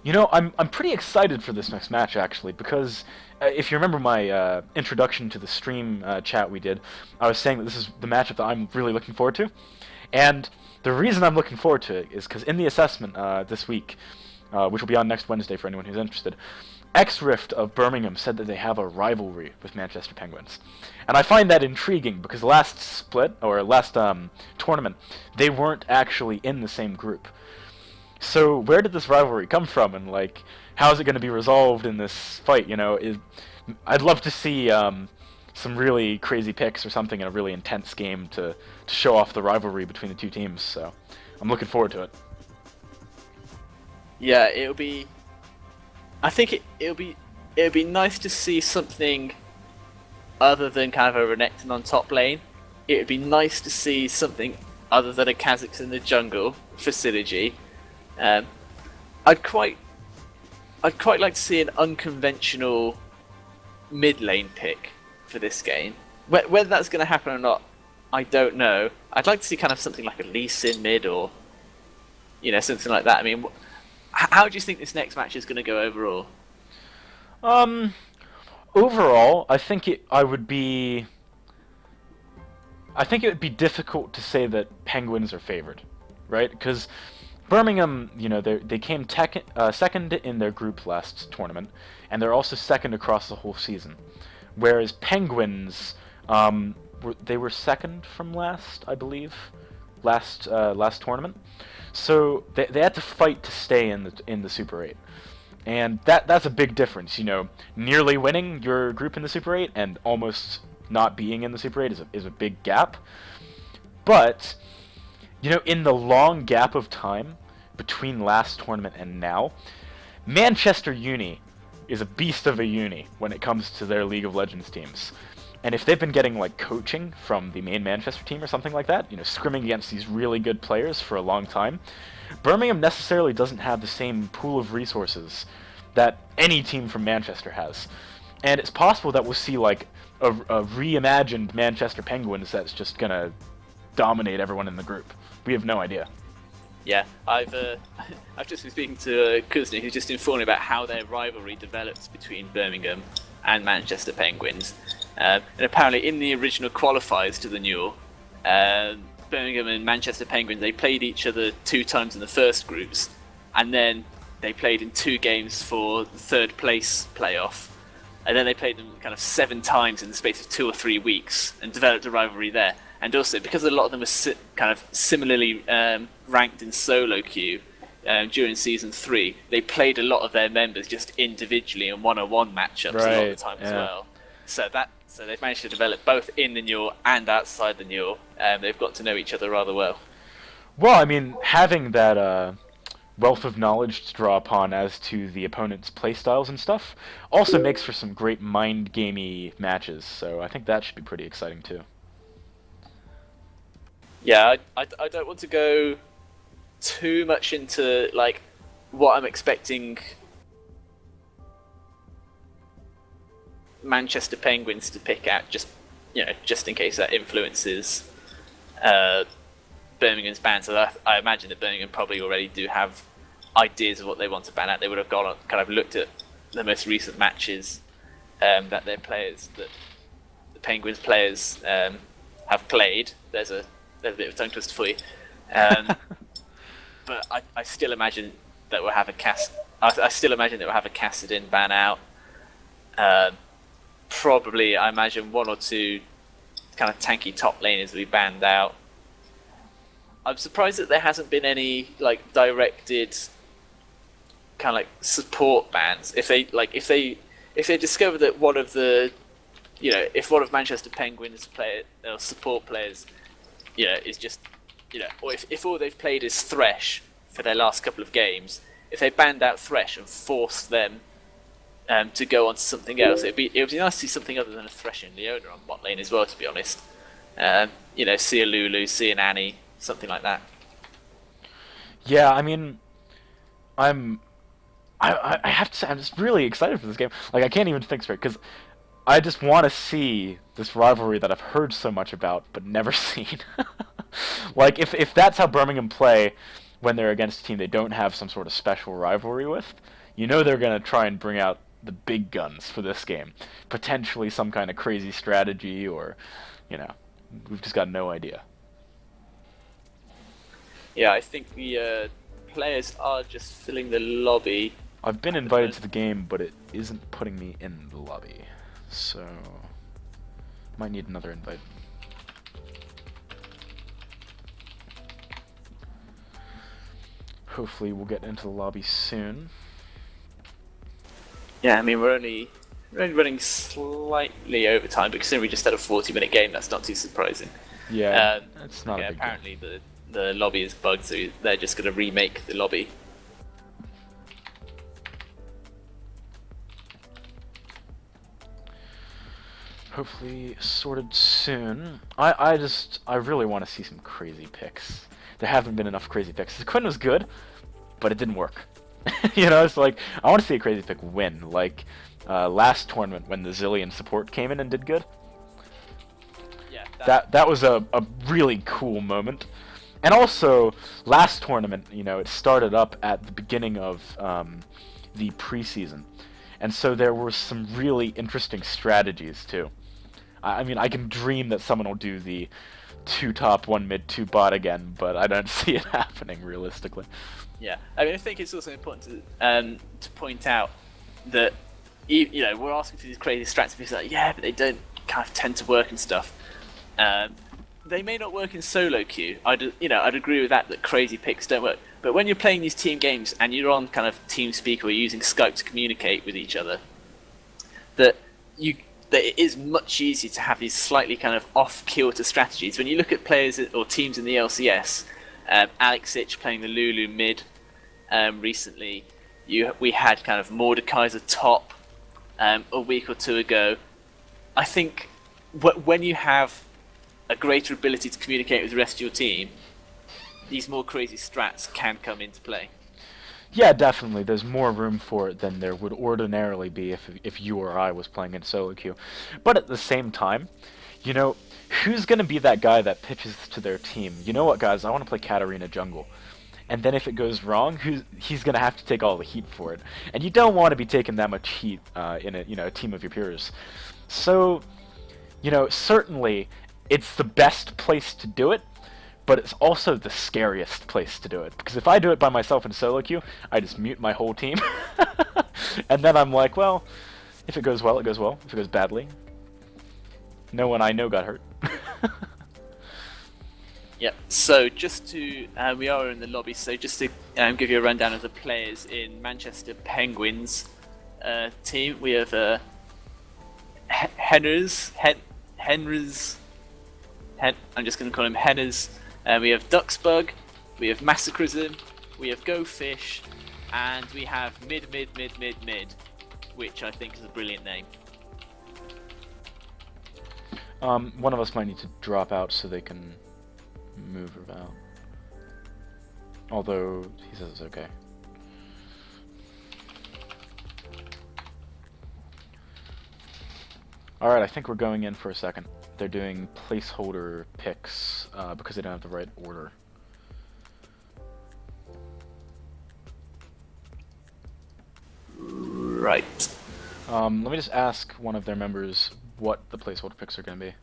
I'm pretty excited for this next match actually because if you remember my introduction to the stream chat we did, I was saying that this is the matchup that I'm really looking forward to, and the reason I'm looking forward to it is because in the assessment this week, which will be on next Wednesday for anyone who's interested, X-Rift of Birmingham said that they have a rivalry with Manchester Penguins, and I find that intriguing because last split or last tournament they weren't actually in the same group. So where did this rivalry come from, and like, how is it going to be resolved in this fight? I'd love to see some really crazy picks or something in a really intense game to show off the rivalry between the two teams. So I'm looking forward to it. Yeah, it'll be. I think it'll be nice to see something other than kind of a Renekton on top lane. It would be nice to see something other than a Kha'Zix in the jungle for synergy. Um, I'd quite like to see an unconventional mid lane pick for this game. Whether that's going to happen or not, I don't know. I'd like to see kind of something like a Lee Sin mid or something like that. I mean, how do you think this next match is going to go overall? Um, Overall, I think it would be difficult to say that Penguins are favored, right? Because Birmingham, they came second in their group last tournament, and they're also second across the whole season. Whereas Penguins, they were second from last, I believe, last tournament. So they had to fight to stay in the Super 8, and that's a big difference. Nearly winning your group in the Super 8 and almost not being in the Super 8 is a big gap. But in the long gap of time between last tournament and now, Manchester Uni is a beast of a uni when it comes to their League of Legends teams. And if they've been getting like coaching from the main Manchester team or something like that, scrimming against these really good players for a long time, Birmingham necessarily doesn't have the same pool of resources that any team from Manchester has. And it's possible that we'll see like a reimagined Manchester Penguins that's just gonna dominate everyone in the group. We have no idea. Yeah, I've just been speaking to Kuzni, who's just informed me about how their rivalry developed between Birmingham and Manchester Penguins. And apparently, in the original qualifiers to the Newell, Birmingham and Manchester Penguins, they played each other 2 times in the first groups, and then they played in 2 games for the third place playoff, and then they played them kind of 7 times in the space of 2 or 3 weeks, and developed a rivalry there. And also, because a lot of them were kind of similarly ranked in solo queue during Season 3, they played a lot of their members just individually in one-on-one matchups a lot of the time as well. So they've managed to develop both in the Newell and outside the Newell. They've got to know each other rather well. Well, I mean, having that wealth of knowledge to draw upon as to the opponent's playstyles and stuff also makes for some great mind-gamey matches, so I think that should be pretty exciting too. Yeah, I don't want to go too much into like what I'm expecting Manchester Penguins to pick out, just in case that influences Birmingham's ban. So I imagine that Birmingham probably already do have ideas of what they want to ban out. They would have gone kind of looked at the most recent matches that the Penguins players have played. There's a bit of a tongue twister for you, but I still imagine that we'll have I still imagine that we'll have a Kassadin ban out. Probably, I imagine 1 or 2 kind of tanky top laners will be banned out. I'm surprised that there hasn't been any like directed kind of like support bans. If they discover that one of the if one of Manchester Penguins support players is just or if all they've played is Thresh for their last couple of games, if they banned out Thresh and forced them to go on to something else, it would be nice to see something other than a Thresh and Leona on bot lane as well, to be honest. See a Lulu, see an Annie, something like that. Yeah, I mean, I have to say, I'm just really excited for this game. Like, I can't even think straight, because I just want to see this rivalry that I've heard so much about, but never seen. Like, if that's how Birmingham play, when they're against a team they don't have some sort of special rivalry with, you know they're going to try and bring out the big guns for this game. Potentially some kind of crazy strategy or, you know, we've just got no idea. Yeah, I think the players are just filling the lobby. I've been invited to the game, but it isn't putting me in the lobby. So, might need another invite. Hopefully we'll get into the lobby soon. Yeah, I mean we're only running slightly over time, but considering we just had a 40-minute game, that's not too surprising. Yeah, it's not a big apparently the lobby is bugged, so they're just going to remake the lobby. Hopefully sorted soon. I really want to see some crazy picks. There haven't been enough crazy picks. The Quinn was good, but it didn't work. You know, it's like, I want to see a crazy pick win. Like, last tournament when the Zillion support came in and did good. Yeah, that was a really cool moment. And also, last tournament, you know, it started up at the beginning of the preseason. And so there were some really interesting strategies, too. I mean, I can dream that someone will do the 2 top, 1 mid, 2 bot again, but I don't see it happening realistically. Yeah, I mean, I think it's also important to point out that you know we're asking for these crazy strats, and people are like, yeah, but they don't kind of tend to work and stuff. They may not work in solo queue. I'd agree with that crazy picks don't work. But when you're playing these team games and you're on kind of TeamSpeak or you're using Skype to communicate with each other, that it is much easier to have these slightly kind of off-kilter strategies. When you look at players or teams in the LCS, Alex Ich playing the Lulu mid recently, we had kind of Mordekaiser top a week or two ago. I think when you have a greater ability to communicate with the rest of your team, these more crazy strats can come into play. Yeah, definitely. There's more room for it than there would ordinarily be if you or I was playing in solo queue. But at the same time, you know, who's going to be that guy that pitches to their team? You know what, guys? I want to play Katarina jungle. And then if it goes wrong, he's going to have to take all the heat for it. And you don't want to be taking that much heat in a team of your peers. So, you know, certainly it's the best place to do it, but it's also the scariest place to do it. Because if I do it by myself in solo queue, I just mute my whole team. And then I'm like, well, if it goes well, it goes well. If it goes badly, no one I know got hurt. Yep, so just to, we are in the lobby, so just to give you a rundown of the players in Manchester Penguins team, we have Henners, I'm just going to call him Henners. We have Duxbug, we have Massacrism, we have Go Fish, and we have Mid, which I think is a brilliant name. One of us might need to drop out so they can move about. Although, he says it's okay. Alright, I think we're going in for a second. They're doing placeholder picks because they don't have the right order. Right. Let me just ask one of their members what the placeholder picks are going to be.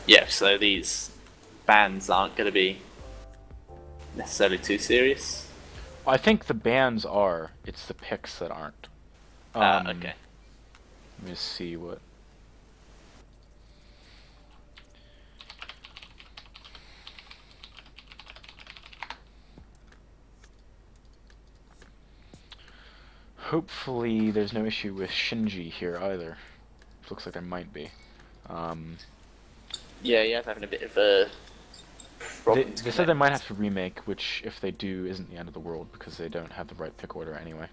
Yeah, so these bans aren't going to be necessarily too serious. I think the bans are. It's the picks that aren't. Okay. Let me see what. Hopefully there's no issue with Shinji here either. Looks like there might be. Yeah, he's having a bit of a problem. They said they might have to remake, which if they do isn't the end of the world because they don't have the right pick order anyway.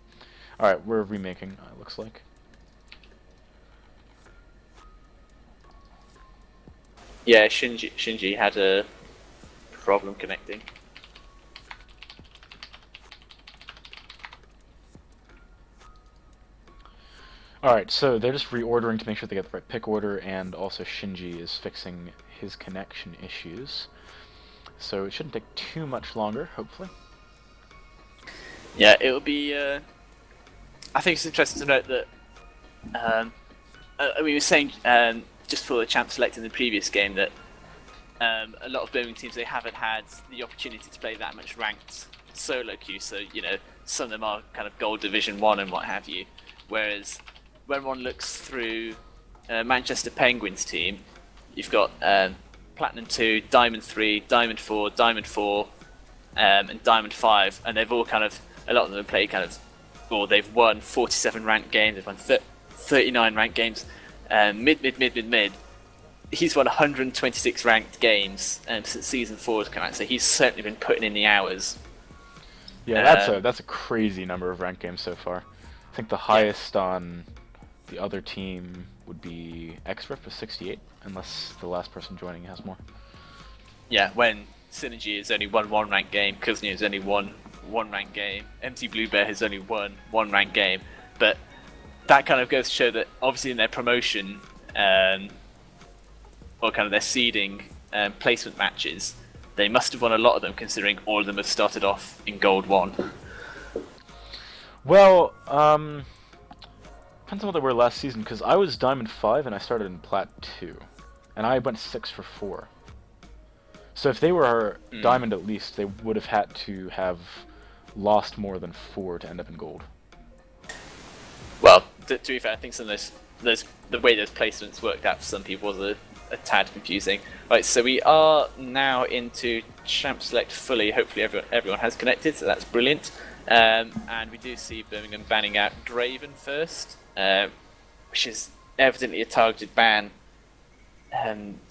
Alright, we're remaking, it looks like. Yeah, Shinji had a problem connecting. Alright, so they're just reordering to make sure they get the right pick order, and also Shinji is fixing his connection issues. So it shouldn't take too much longer, hopefully. Yeah, it'll be. I think it's interesting to note that. We were saying just for the champ select in the previous game that a lot of Birmingham teams, they haven't had the opportunity to play that much ranked solo queue. So some of them are kind of Gold Division 1 and what have you. Whereas when one looks through Manchester Penguins team, you've got Platinum 2, Diamond 3, Diamond 4, Diamond 4, and Diamond 5, and they've all kind of, a lot of them have played kind of, or they've won 47 ranked games, they've won 39 ranked games, mid. He's won 126 ranked games since Season 4 has come out, so he's certainly been putting in the hours. Yeah, that's a crazy number of ranked games so far. I think the highest on the other team would be Xrip with 68, unless the last person joining has more. Yeah, when Synergy has only won one ranked game, Kuznia has only won one ranked game, MT Blue Bear has only won one ranked game, but that kind of goes to show that obviously in their promotion or kind of their seeding placement matches, they must have won a lot of them, considering all of them have started off in Gold 1. Well, depends on what they were last season, because I was Diamond 5 and I started in Plat 2, and I went 6 for 4. So if they were Diamond at least, they would have had to have lost more than 4 to end up in Gold. Well, to be fair, I think some of the way those placements worked out for some people was a tad confusing. Right, so we are now into Champ Select fully. Hopefully everyone has connected, so that's brilliant. And we do see Birmingham banning out Draven first, which is evidently a targeted ban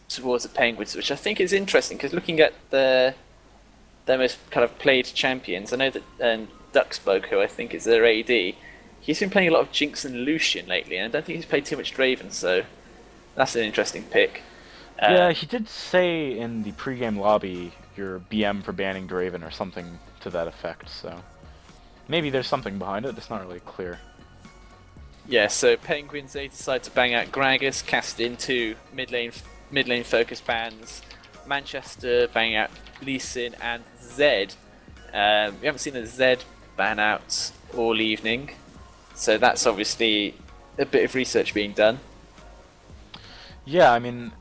towards the Penguins, which I think is interesting, because looking at their most kind of played champions, I know that Duckspoke, who I think is their AD, he's been playing a lot of Jinx and Lucian lately, and I don't think he's played too much Draven, so that's an interesting pick. Yeah, he did say in the pre-game lobby, you're BM for banning Draven or something to that effect, so maybe there's something behind it, it's not really clear. Yeah, so Penguins, they decide to bang out Gragas, cast into mid lane focus bans. Manchester bang out Lee Sin and Zed. We haven't seen a Zed ban out all evening, so that's obviously a bit of research being done. Yeah, I mean,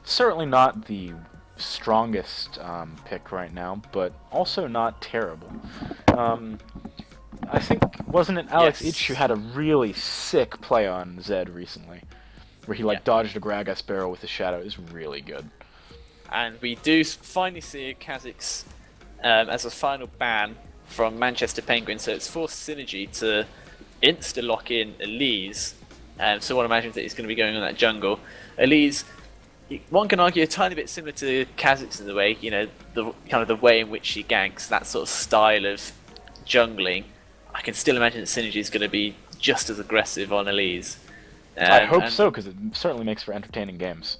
certainly not the strongest pick right now, but also not terrible. I think, wasn't it Alex Yes. Itch who had a really sick play on Zed recently? Where he dodged a Gragas barrel with his shadow. It was really good. And we do finally see Kha'Zix as a final ban from Manchester Penguins, so it's forced Synergy to insta-lock in Elise. So one imagines that he's going to be going on that jungle. Elise, one can argue, a tiny bit similar to Kha'Zix in the way, the kind of the way in which she ganks, that sort of style of jungling. I can still imagine that Synergy is going to be just as aggressive on Elise. I hope so, because it certainly makes for entertaining games.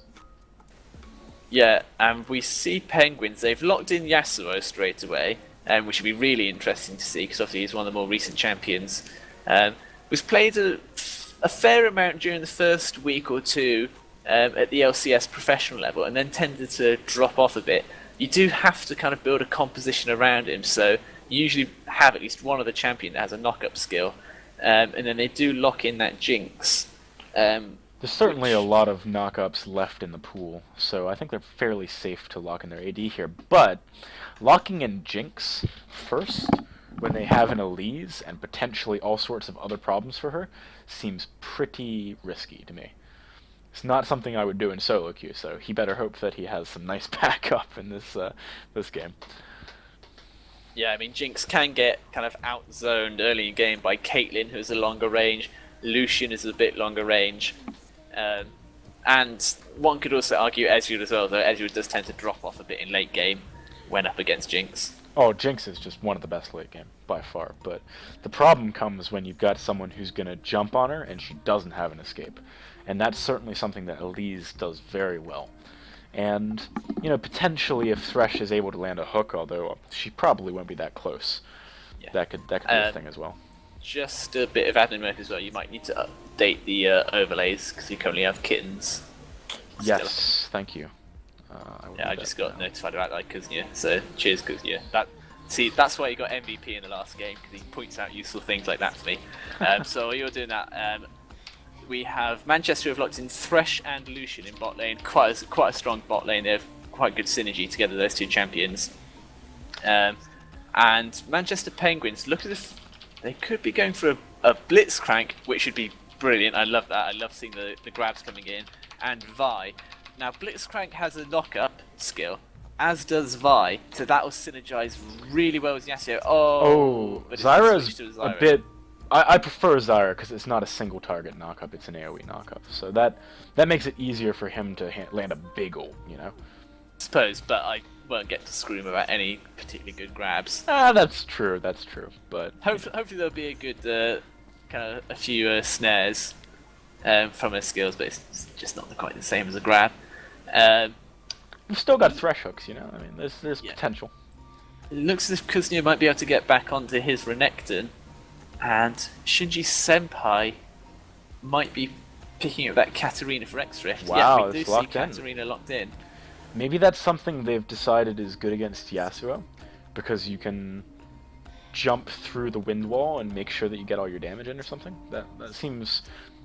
Yeah, and we see Penguins, they've locked in Yasuo straight away, which would be really interesting to see, because obviously he's one of the more recent champions. Was played a fair amount during the first week or two at the LCS professional level, and then tended to drop off a bit. You do have to kind of build a composition around him, so you usually have at least one other champion that has a knock-up skill, and then they do lock in that Jinx. There's certainly a lot of knock-ups left in the pool, so I think they're fairly safe to lock in their AD here. But locking in Jinx first, when they have an Elise and potentially all sorts of other problems for her, seems pretty risky to me. It's not something I would do in solo queue, so he better hope that he has some nice backup in this game. Yeah, I mean, Jinx can get kind of out-zoned early in game by Caitlyn, who has a longer range. Lucian is a bit longer range. And one could also argue Ezreal as well, though Ezreal does tend to drop off a bit in late game when up against Jinx. Oh, Jinx is just one of the best late game, by far. But the problem comes when you've got someone who's going to jump on her and she doesn't have an escape. And that's certainly something that Elise does very well. And, potentially if Thresh is able to land a hook, although she probably won't be that close, that could be a thing as well. Just a bit of admin work as well. You might need to update the overlays because we currently have kittens. Yes, thank you. I just got notified about that, Kuznia. So cheers, Kuznia. That's why you got MVP in the last game, because he points out useful things like that for me. So while you're doing that, we have Manchester have locked in Thresh and Lucian in bot lane. Quite a strong bot lane. They have quite good synergy together, those two champions. And Manchester Penguins look as if they could be going for a Blitzcrank, which would be brilliant. I love that. I love seeing the grabs coming in. And Vi. Now, Blitzcrank has a knock-up skill, as does Vi, so that will synergize really well with Yasuo. But Zyra's a bit... I prefer Zyra because it's not a single target knock-up, it's an AoE knock-up. So that makes it easier for him to land a big ult, you know? I suppose, but I won't get to scream about any particularly good grabs. That's true, but... Hopefully there'll be a good, a few snares from her skills, but it's just not quite the same as a grab. We've still got Thresh hooks, you know? I mean, there's potential. It looks as if Kuznia might be able to get back onto his Renekton, and Shinji Senpai might be picking up that Katarina for X-Rift. Wow, we do see Katarina locked in. Maybe that's something they've decided is good against Yasuo, because you can jump through the wind wall and make sure that you get all your damage in or something. That seems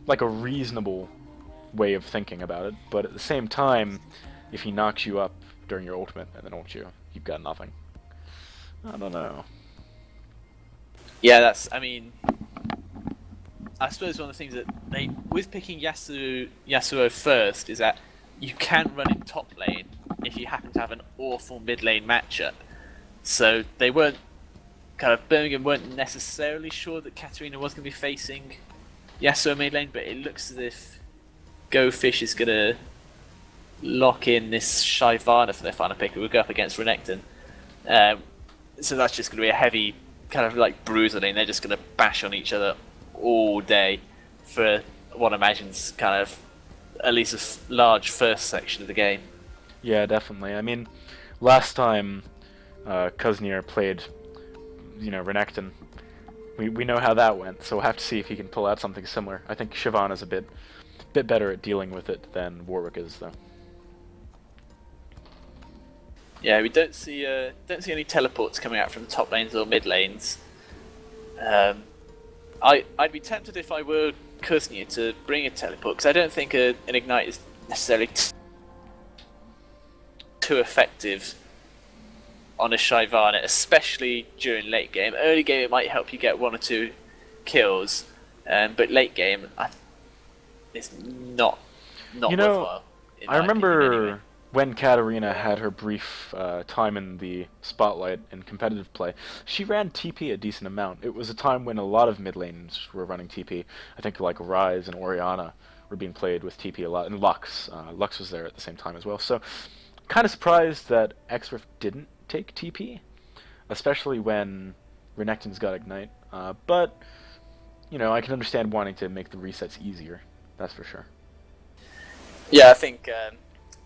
like a reasonable way of thinking about it, but at the same time, if he knocks you up during your ultimate and then ult you, you've got nothing. I don't know. Yeah, I suppose one of the things that with picking Yasuo first is that you can run in top lane if you happen to have an awful mid lane matchup. So Birmingham weren't necessarily sure that Katarina was going to be facing Yasuo mid lane, but it looks as if Go Fish is going to lock in this Shyvana for their final pick. It will go up against Renekton. So that's just going to be a heavy bruiser lane. They're just going to bash on each other all day for what I imagine's at least a large first section of the game. Yeah, definitely. I mean, last time Kuznia played, Renekton, we know how that went, so we'll have to see if he can pull out something similar. I think Shyvana's a bit better at dealing with it than Warwick is, though. Yeah, we don't see any teleports coming out from the top lanes or mid lanes. I'd be tempted if I were Kuznia to bring a teleport, because I don't think an ignite is necessarily too effective on a Shyvana, especially during late game. Early game it might help you get 1 or 2 kills, but late game it's not worthwhile. I remember when Katarina had her brief time in the spotlight in competitive play, she ran TP a decent amount. It was a time when a lot of mid lanes were running TP. I think like Ryze and Orianna were being played with TP a lot, and Lux was there at the same time as well. So, kind of surprised that X-Rift didn't take TP, especially when Renekton's got Ignite. But, I can understand wanting to make the resets easier, that's for sure. Yeah, I think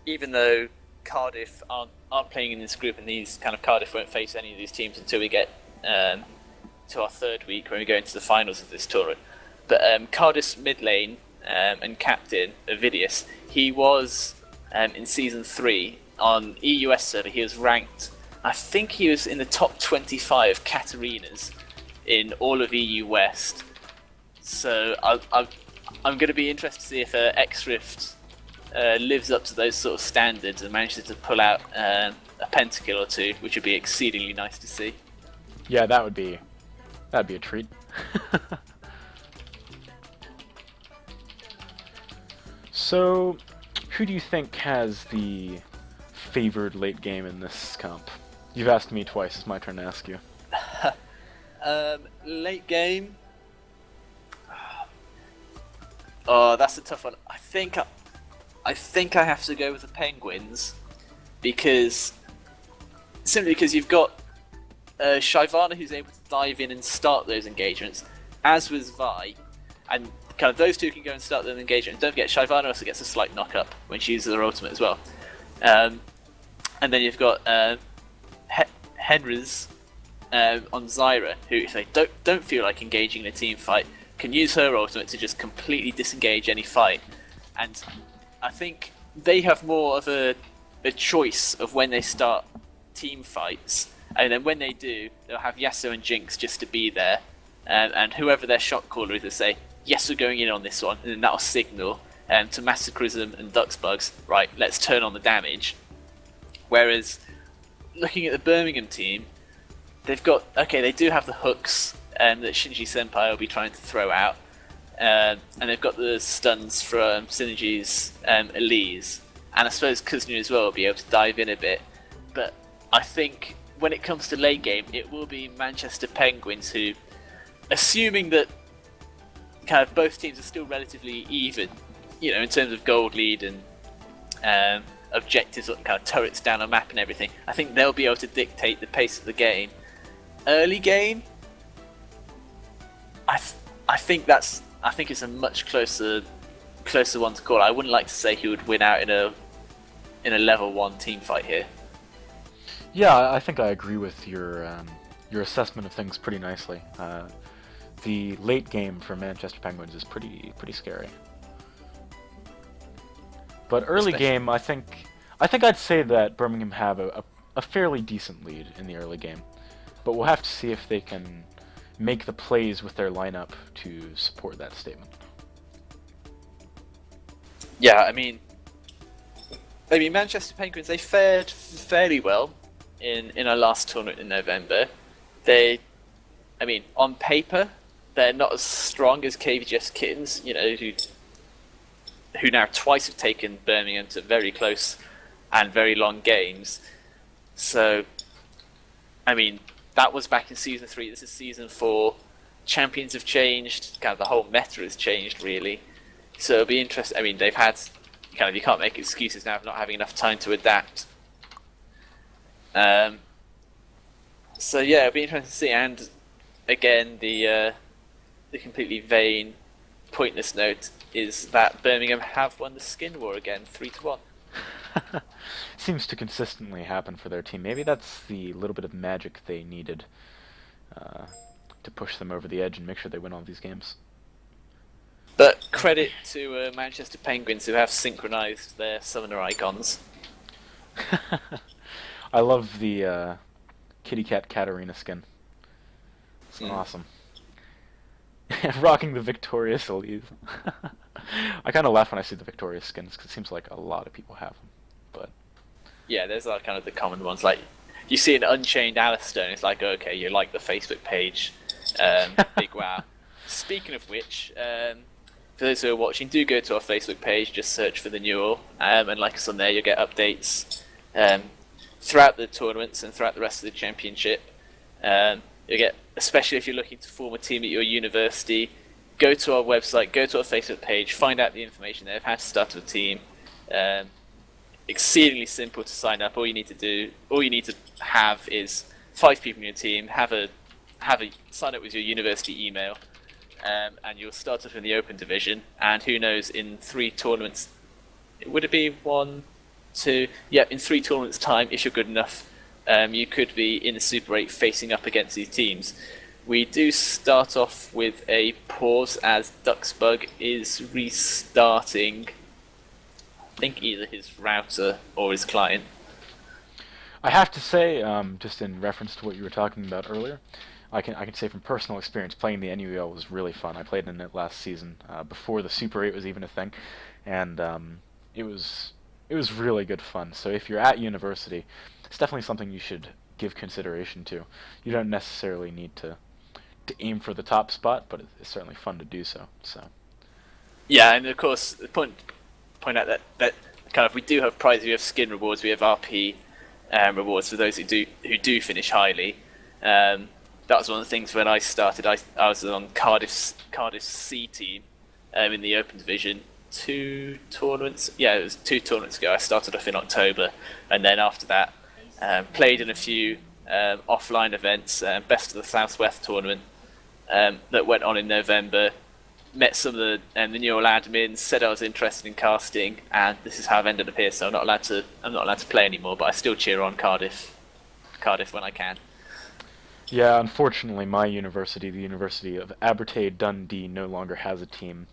even though Cardiff aren't playing in this group, and Cardiff won't face any of these teams until we get to our third week when we go into the finals of this tournament. But Cardiff's mid lane and captain, Ovidius, he was in Season 3 on EUS server, he was ranked, I think he was in the top 25 Katarinas in all of EU West. So I'm going to be interested to see if X-Rift lives up to those sort of standards and manages to pull out a pentakill or 2, which would be exceedingly nice to see. Yeah, that'd be a treat. So, who do you think has the favored late game in this comp? You've asked me twice, it's my turn to ask you. Late game? Oh, that's a tough one. I think I have to go with the Penguins, simply because you've got Shyvana who's able to dive in and start those engagements, as was Vi, and those two can go and start their engagement. Don't forget, Shyvana also gets a slight knock up when she uses her ultimate as well. And then you've got Henry's on Zyra, who if they don't feel like engaging in a team fight, can use her ultimate to just completely disengage any fight. And I think they have more of a choice of when they start team fights, and then when they do, they'll have Yasuo and Jinx just to be there, and whoever their shot caller is, they say, yes, we're going in on this one, and then that'll signal to Massacrism and Duxbugs, right, let's turn on the damage. Whereas, looking at the Birmingham team, they've got, okay, they do have the hooks that Shinji Senpai will be trying to throw out, and they've got the stuns from Synergy's Elise, and I suppose Kuznia as well will be able to dive in a bit, but I think when it comes to late game, it will be Manchester Penguins who, assuming that kind of both teams are still relatively even, in terms of gold lead and objectives, kind of turrets down a map and everything, I think they'll be able to dictate the pace of the game. Early game, I think it's a much closer one to call. I wouldn't like to say who would win out in a level 1 team fight here. Yeah, I think I agree with your assessment of things pretty nicely. The late game for Manchester Penguins is pretty scary. But early game, I think I'd say that Birmingham have a fairly decent lead in the early game. But we'll have to see if they can make the plays with their lineup to support that statement. Yeah, I mean Manchester Penguins, they fared fairly well in our last tournament in November. On paper, they're not as strong as KVGS Kittens, who now twice have taken Birmingham to very close and very long games. So, that was back in Season 3, this is Season 4. Champions have changed, kind of the whole meta has changed, really. So it'll be interesting. They've had, you can't make excuses now for not having enough time to adapt. So yeah, it'll be interesting to see. And again, the completely vain, pointless note is that Birmingham have won the skin war again, 3-1. Seems to consistently happen for their team. Maybe that's the little bit of magic they needed to push them over the edge and make sure they win all these games. But credit to Manchester Penguins, who have synchronized their summoner icons. I love the Kitty Cat Katarina skin. It's awesome. Rocking the Victorious Elise. I kind of laugh when I see the Victorious skins, because it seems like a lot of people have them. But yeah, there's like kind of the common ones. Like, you see an Unchained Alistair, and it's like, okay, you like the Facebook page. Big wow. Speaking of which, for those who are watching, do go to our Facebook page, just search for the Newell, and like us on there, you'll get updates throughout the tournaments and throughout the rest of the championship. You'll get, especially if you're looking to form a team at your university, go to our website, go to our Facebook page, find out the information there of how to start a team. Exceedingly simple to sign up. All you need to have is 5 people in your team, sign up with your university email, and you'll start off in the open division, and who knows, in 3 tournaments, would it be 1, 2? Yeah, in 3 tournaments time, if you're good enough, you could be in the Super 8 facing up against these teams. We do start off with a pause as Duxbug is restarting, I think, either his router or his client. I have to say, just in reference to what you were talking about earlier, I can say from personal experience, playing the NUEL was really fun. I played in it last season, before the Super 8 was even a thing, and it was really good fun. So if you're at university, it's definitely something you should give consideration to. You don't necessarily need to aim for the top spot, but it's certainly fun to do so. Yeah, and of course, point out that kind of we do have prizes. We have skin rewards. We have RP rewards for those who do finish highly. That was one of the things when I started. I was on Cardiff's C team in the Open Division. 2 tournaments. Yeah, it was 2 tournaments ago. I started off in October, and then after that, played in a few offline events. Best of the Southwest tournament that went on in November. Met some of the Newell admins. Said I was interested in casting, and this is how I've ended up here. So I'm not allowed to play anymore, but I still cheer on Cardiff when I can. Yeah, unfortunately, my university, the University of Abertay Dundee, no longer has a team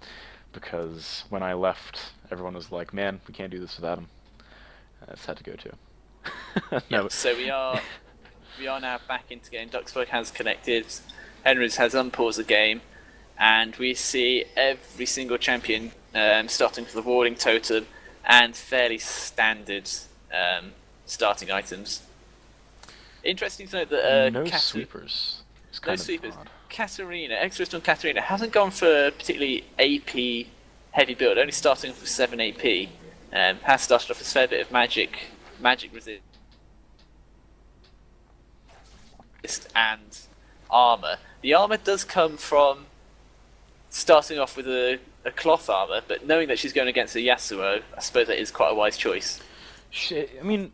because when I left, everyone was like, "Man, we can't do this without him." I just had to go too. No. Yep. So we are now back into game. Duxburg has connected. Henrys has unpaused the game, and we see every single champion starting for the warding totem and fairly standard starting items. Interesting to note that No sweepers. It's no kind sweepers. of odd. Katarina, Exorcist on Katarina hasn't gone for a particularly AP heavy build, only starting off with 7 AP. Has started off with a fair bit of magic resist and armor. The armor does come from starting off with a cloth armor, but knowing that she's going against a Yasuo, I suppose that is quite a wise choice. I mean,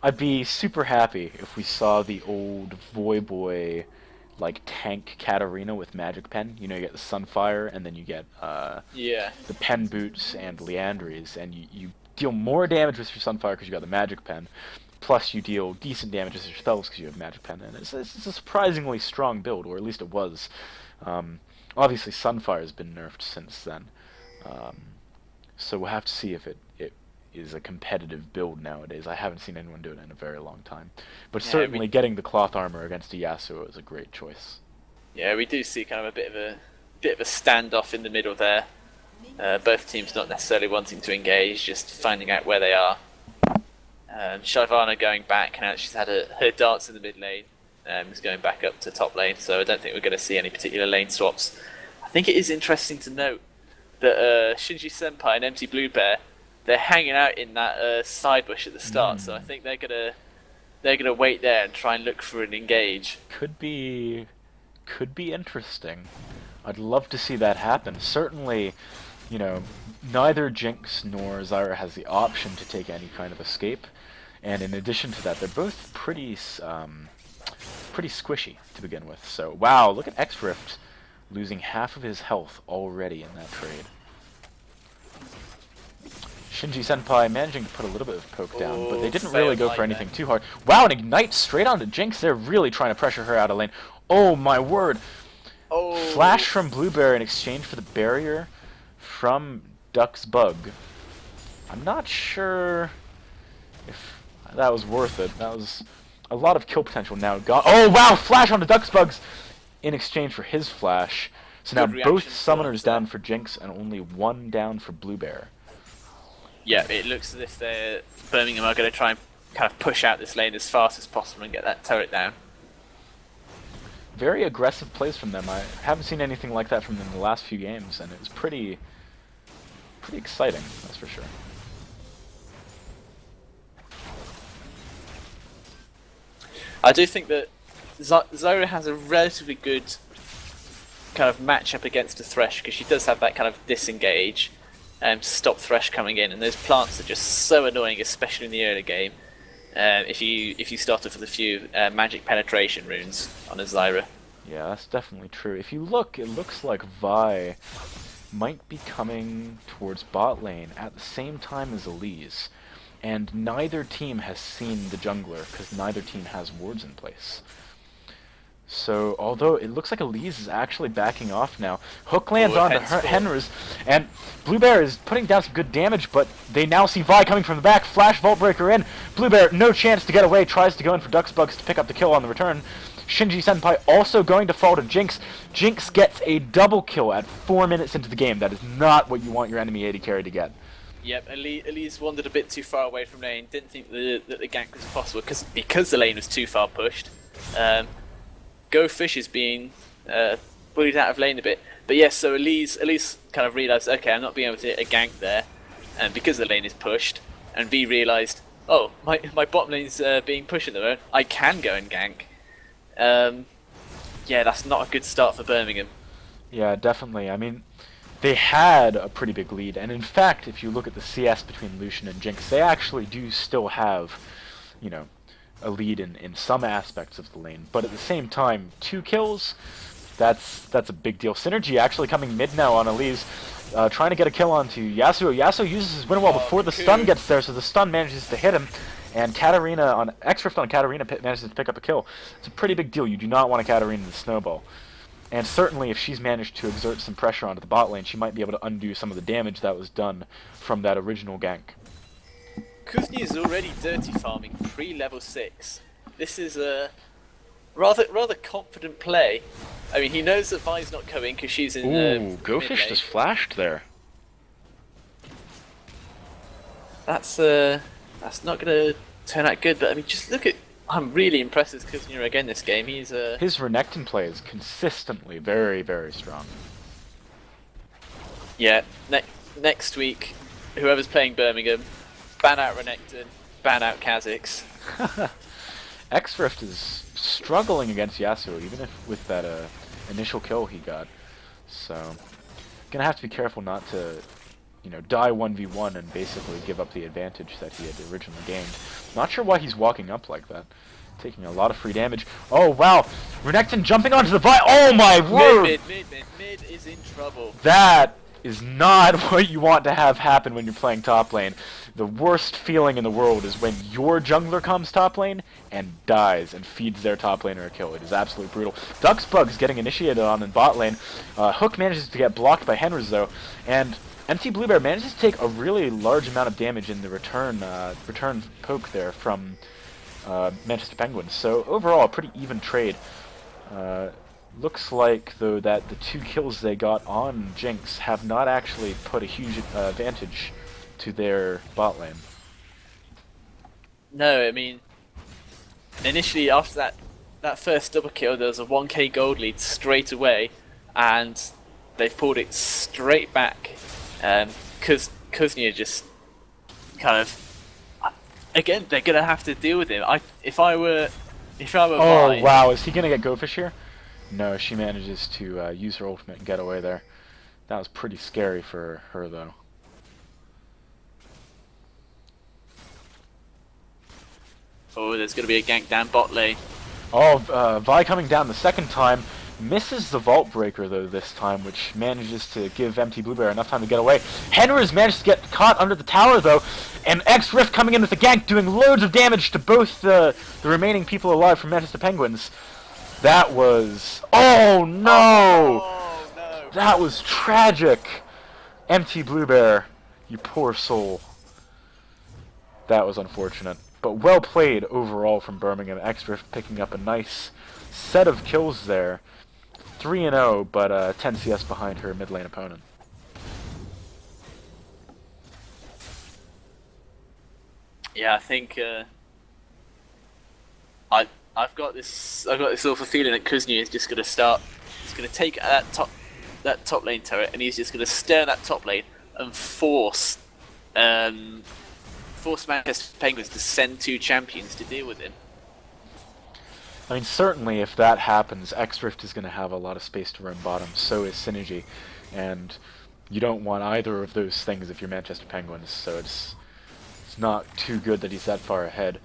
I'd be super happy if we saw the old Voyboy like tank Katarina with magic pen. You know, you get the Sunfire, and then you get Yeah. the pen boots and Leandries, and you deal more damage with your Sunfire because you got the magic pen. Plus, you deal decent damage with your spells because you have magic pen, and it's a surprisingly strong build, or at least it was. Obviously, Sunfire has been nerfed since then, so we'll have to see if it is a competitive build nowadays. I haven't seen anyone do it in a very long time. But certainly getting the cloth armor against a Yasuo is a great choice. Yeah, we do see kind of a bit of a standoff in the middle there. Both teams not necessarily wanting to engage, just finding out where they are. Shyvana going back now that she's had her dance in the mid lane, is going back up to top lane, so I don't think we're going to see any particular lane swaps. I think it is interesting to note that Shinji Senpai and Empty Blue Bear, they're hanging out in that side bush at the start, so I think they're gonna wait there and try and look for an engage. Could be interesting. I'd love to see that happen. Certainly, you know, neither Jinx nor Zyra has the option to take any kind of escape, and in addition to that, they're both pretty squishy to begin with. So wow, look at X-Rift losing half of his health already in that trade. Shinji Senpai managing to put a little bit of poke down, but they didn't really go for anything too hard. Wow, an Ignite straight onto Jinx. They're really trying to pressure her out of lane. Oh my word. Oh. Flash from Blueberry in exchange for the barrier from Duck's Bug. I'm not sure if that was worth it. That was a lot of kill potential now gone. Oh wow, Flash onto Duck's Bugs in exchange for his Flash. So now both summoners down for Jinx and only one down for Blueberry. Yeah, it looks as if Birmingham are going to try and kind of push out this lane as fast as possible and get that turret down. Very aggressive plays from them. I haven't seen anything like that from them in the last few games, and it was pretty exciting, that's for sure. I do think that Zyra has a relatively good kind of matchup against a Thresh, because she does have that kind of disengage to stop Thresh coming in, and those plants are just so annoying, especially in the early game. If you start off with a few magic penetration runes on a Zyra. Yeah, that's definitely true. If you look, it looks like Vi might be coming towards bot lane at the same time as Elise, and neither team has seen the jungler because neither team has wards in place. So, although it looks like Elise is actually backing off now, Hook lands onto Henrys, and Bluebear is putting down some good damage, but they now see Vi coming from the back. Flash Vault Breaker in. Bluebear, no chance to get away, tries to go in for Duck's Bugs to pick up the kill on the return. Shinji Senpai also going to fall to Jinx. Jinx gets a double kill at 4 minutes into the game. That is not what you want your enemy AD carry to get. Yep, Elise wandered a bit too far away from lane. Didn't think that the gank was possible because the lane was too far pushed. Go Fish is being bullied out of lane a bit. But yes, so Elise kind of realised, okay, I'm not being able to hit a gank there, and because the lane is pushed, and V realised, oh, my bottom lane's being pushed at the moment, I can go and gank. Yeah, that's not a good start for Birmingham. Yeah, definitely. I mean, they had a pretty big lead, and in fact, if you look at the CS between Lucian and Jinx, they actually do still have, you know, a lead in some aspects of the lane. But at the same time, 2 kills, That's a big deal. Synergy actually coming mid now on Elise, trying to get a kill onto Yasuo. Yasuo uses his wind wall before the stun gets there, so the stun manages to hit him, and Katarina on X-Rift on Katarina manages to pick up a kill. It's a pretty big deal. You do not want a Katarina to snowball. And certainly if she's managed to exert some pressure onto the bot lane, she might be able to undo some of the damage that was done from that original gank. Kuzni is already dirty farming pre-level 6. This is a rather confident play. I mean, he knows that Vi's not coming because she's in Ooh, GoFish just flashed there. That's not going to turn out good, but I mean, just look at... I'm really impressed with Kuznir again this game. He's His Renekton play is consistently very, very strong. Yeah, next week, whoever's playing Birmingham, ban out Renekton, ban out Kha'Zix. X-Rift is struggling against Yasuo, even if with that initial kill he got. So, gonna have to be careful not to, die 1v1 and basically give up the advantage that he had originally gained. Not sure why he's walking up like that. Taking a lot of free damage. Oh, wow! Renekton jumping onto the Vi- Oh my word! Mid is in trouble. That is not what you want to have happen when you're playing top lane. The worst feeling in the world is when your jungler comes top lane and dies and feeds their top laner a kill. It is absolutely brutal. Duxbug's getting initiated on in bot lane. Hook manages to get blocked by Henrys though, and MT Bluebear manages to take a really large amount of damage in the return poke there from Manchester Penguins. So overall, a pretty even trade. Looks like, though, that the 2 kills they got on Jinx have not actually put a huge advantage to their bot lane. No, I mean, initially after that first double kill, there was a 1k gold lead straight away, and they've pulled it straight back. Because Kuznir just kind of, again, they're gonna have to deal with him. If I were Oh Vi, wow, is he gonna get GoFish here? No, she manages to use her ultimate and get away there. That was pretty scary for her though. Oh, there's gonna be a gank down bot lane. Oh, Vi coming down the second time. Misses the Vault Breaker, though, this time, which manages to give MT Bluebear enough time to get away. Henrys managed to get caught under the tower, though, and X-Rift coming in with the gank, doing loads of damage to both the remaining people alive from Manchester Penguins. That was... Oh, no! Oh, no! That was tragic! MT Bluebear, you poor soul. That was unfortunate. But well played overall from Birmingham. X-Rift picking up a nice set of kills there. 3-0, but 10 CS behind her mid lane opponent. Yeah, I think I've got this awful feeling that Kuznir is just gonna start. He's gonna take that top lane turret, and he's just gonna stare at that top lane and force Manchester Penguins to send 2 champions to deal with him. I mean, certainly if that happens, X-Rift is going to have a lot of space to run bottom, so is Synergy, and you don't want either of those things if you're Manchester Penguins, so it's not too good that he's that far ahead.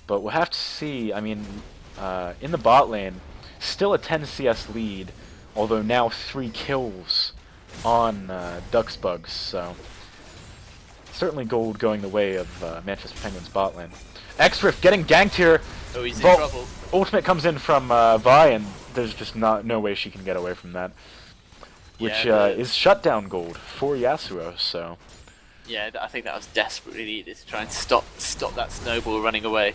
But we'll have to see. I mean, in the bot lane, still a 10 CS lead, although now 3 kills on Duxbugs, so certainly gold going the way of Manchester Penguins bot lane. X-Rift getting ganked here. Oh, he's in trouble. Ultimate comes in from Vi, and there's just no way she can get away from that. Which is shutdown gold for Yasuo, so... Yeah, I think that was desperately needed to try and stop that snowball running away.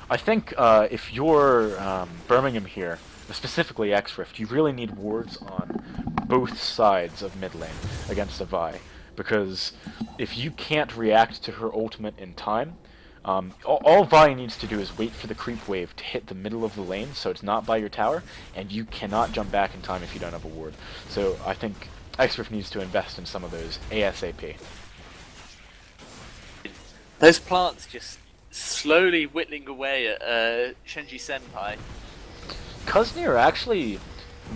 I think if you're Birmingham here, specifically X-Rift, you really need wards on both sides of mid lane against a Vi. Because if you can't react to her ultimate in time, all Vi needs to do is wait for the creep wave to hit the middle of the lane, so it's not by your tower, and you cannot jump back in time if you don't have a ward. So I think X-Rift needs to invest in some of those ASAP. Those plants just slowly whittling away at Shenji Senpai. Kuznir actually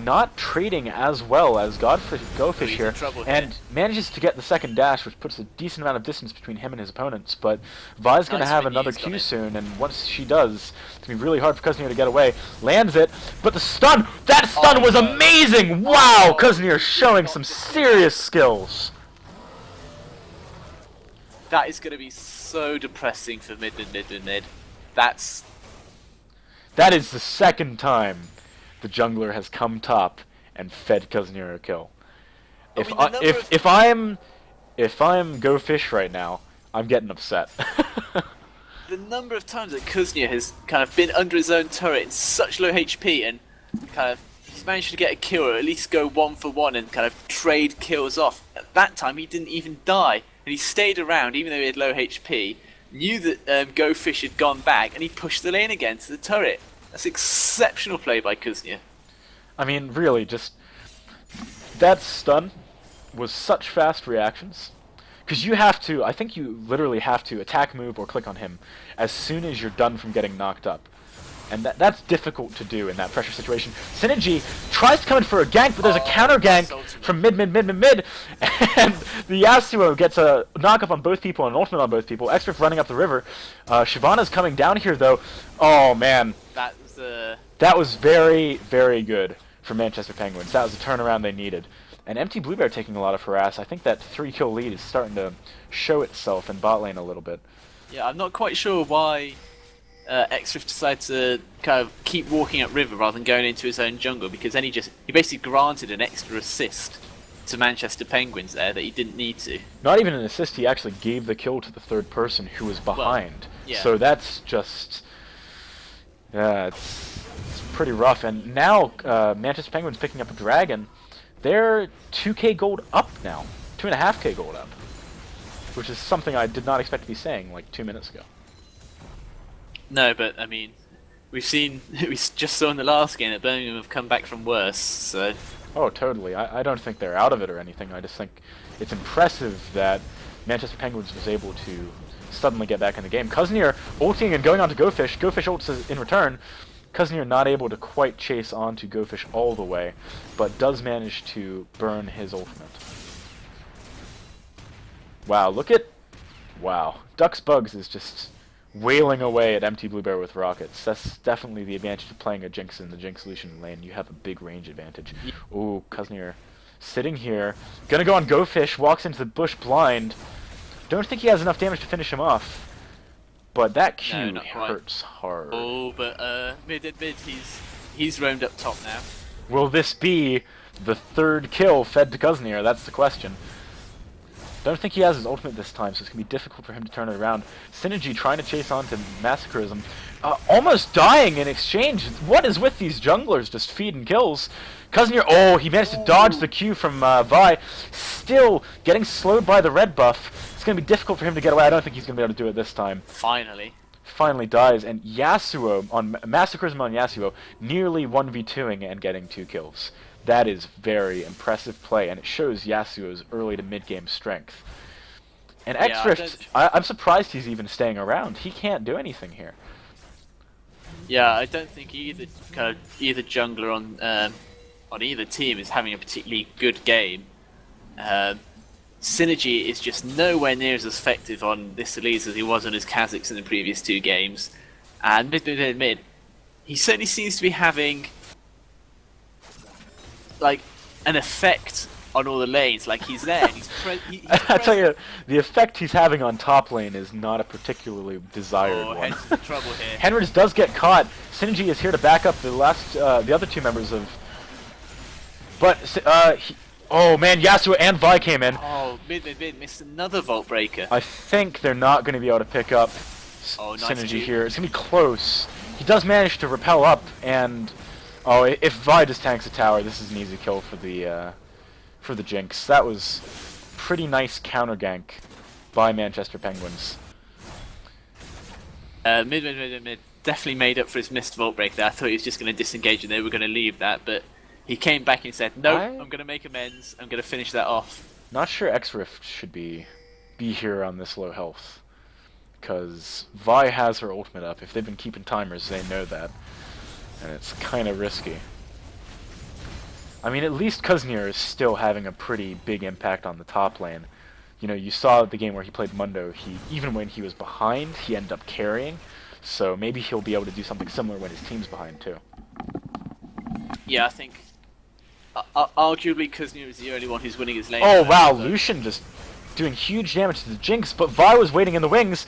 not trading as well as Go Fish he's here, in trouble here. and manages to get the second dash, which puts a decent amount of distance between him and his opponents. But Vi's going to Nice have when another Yu's got Q it. soon, and once she does, it's going to be really hard for Kuznir to get away. Lands it, but the stun! That stun was no. amazing! Wow! Oh, Kuznir showing not some just- serious skills. That is going to be so depressing for mid. That's That is the second time the jungler has come top and fed Kuznir a kill. I mean, the number of- If I'm Go Fish right now, I'm getting upset. the number of times that Kuznir has kind of been under his own turret in such low HP and kind of he's managed to get a kill or at least go 1-for-1 and kind of trade kills off. At that time he didn't even die and he stayed around even though he had low HP, knew that Go Fish had gone back and he pushed the lane again to the turret. That's exceptional play by Kuznir. I mean, really, just that stun was such fast reactions. Because you have to, I think you literally have to attack, move, or click on him as soon as you're done from getting knocked up. And that's difficult to do in that pressure situation. Synergy tries to come in for a gank, but there's a counter gank from mid, and the Yasuo gets a knock up on both people and an ultimate on both people. Xriff running up the river. Shyvana's coming down here, though. Oh, man. That was very, very good for Manchester Penguins. That was the turnaround they needed. And Empty Bluebear taking a lot of harass. I think that 3-kill lead is starting to show itself in bot lane a little bit. Yeah, I'm not quite sure why Xriff decided to kind of keep walking up river rather than going into his own jungle, because then he basically granted an extra assist to Manchester Penguins there that he didn't need to. Not even an assist, he actually gave the kill to the third person who was behind. Well, yeah. So that's just... it's pretty rough. And now Manchester Penguins picking up a dragon. They're 2k gold up now. 2.5k gold up. Which is something I did not expect to be saying like 2 minutes ago. No, but I mean, we just saw in the last game that Birmingham have come back from worse, so... Oh, totally. I don't think they're out of it or anything. I just think it's impressive that Manchester Penguins was able to suddenly get back in the game. Kuznir ulting and going on to Go Fish. Go Fish ults in return. Kuznir not able to quite chase on to Go Fish all the way, but does manage to burn his ultimate. Wow, look at... Wow. Ducks Bugs is just wailing away at Empty Bluebear with rockets. That's definitely the advantage of playing a Jinx in the Jinx solution lane. You have a big range advantage. Ooh, Kuznir sitting here. Gonna go on Go Fish, walks into the bush blind. Don't think he has enough damage to finish him off. But that Q hurts hard. Oh, but mid, he's roamed up top now. Will this be the third kill fed to Kuznir? That's the question. Don't think he has his ultimate this time, so it's going to be difficult for him to turn it around. Synergy trying to chase on to Massacrism. Almost dying in exchange. What is with these junglers just feeding kills? Kuznir, oh, he managed to dodge the Q from Vi. Still getting slowed by the red buff. It's going to be difficult for him to get away. I don't think he's going to be able to do it this time. Finally dies, and Yasuo, on Massacrism on Yasuo, nearly 1v2ing and getting 2 kills. That is very impressive play, and it shows Yasuo's early to mid-game strength. And Xrift, I'm surprised he's even staying around. He can't do anything here. Yeah, I don't think either jungler on either team is having a particularly good game. Synergy is just nowhere near as effective on this Elise as he was on his Kha'Zix in the previous 2 games. And mid, he certainly seems to be having like an effect on all the lanes. Like he's there. And he's I tell you, the effect he's having on top lane is not a particularly desired one. Henry's in trouble here. Henry does get caught. Synergy is here to back up the other 2 members of. But oh man, Yasuo and Vi came in. Oh, mid missed another Vault Breaker. I think they're not going to be able to pick up Synergy here. It's going to be close. He does manage to repel up, and oh, if Vi just tanks a tower, this is an easy kill for the Jinx. That was pretty nice counter gank by Manchester Penguins. Mid definitely made up for his missed Vault Break there. I thought he was just going to disengage and they were going to leave that, but he came back and said, "No, I'm going to make amends. I'm going to finish that off." Not sure Xrift should be here on this low health, because Vi has her ultimate up. If they've been keeping timers, they know that, and it's kind of risky. I mean, at least Kuznir is still having a pretty big impact on the top lane. You know, you saw the game where he played Mundo. Even when he was behind, he ended up carrying. So maybe he'll be able to do something similar when his team's behind too. Yeah, I think arguably Kuznir is the only one who's winning his lane. Oh wow, Lucian just doing huge damage to the Jinx, but Vi was waiting in the wings.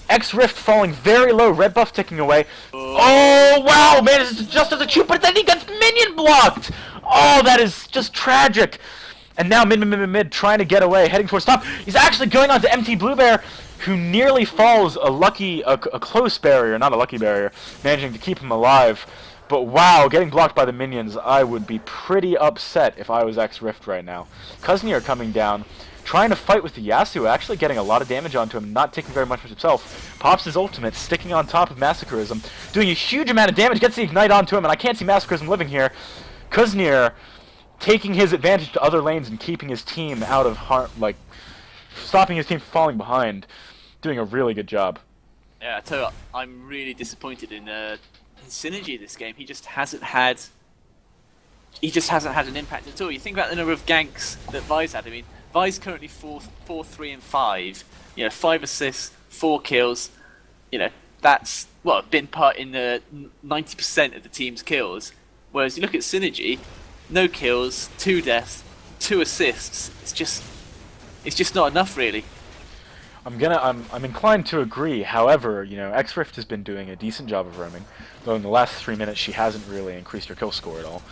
X-Rift falling very low, red buff ticking away. Oh wow, man, it's just as a shoot, but then he gets minion blocked! Oh, that is just tragic. And now mid trying to get away, heading towards top. He's actually going on to MT Bluebear, who nearly falls a close barrier, not a lucky barrier, managing to keep him alive. But wow, getting blocked by the minions, I would be pretty upset if I was X-Rift right now. Kuznir coming down, trying to fight with the Yasuo, actually getting a lot of damage onto him, not taking very much for himself. Pops his ultimate, sticking on top of Massacrism, doing a huge amount of damage, gets the Ignite onto him, and I can't see Massacrism living here. Kuznir taking his advantage to other lanes and keeping his team out of harm, like, stopping his team from falling behind, doing a really good job. Yeah, I tell you what, I'm really disappointed in Synergy this game. He just hasn't had an impact at all. You think about the number of ganks that Vi's had. I mean, Vi's currently 4, 3, and 5. You know, 5 assists, 4 kills. You know, that's been part in the 90% of the team's kills. Whereas you look at Synergy, no kills, 2 deaths, 2 assists. It's just not enough, really. I'm inclined to agree. However, you know, X-Rift has been doing a decent job of roaming, though in the last 3 minutes she hasn't really increased her kill score at all.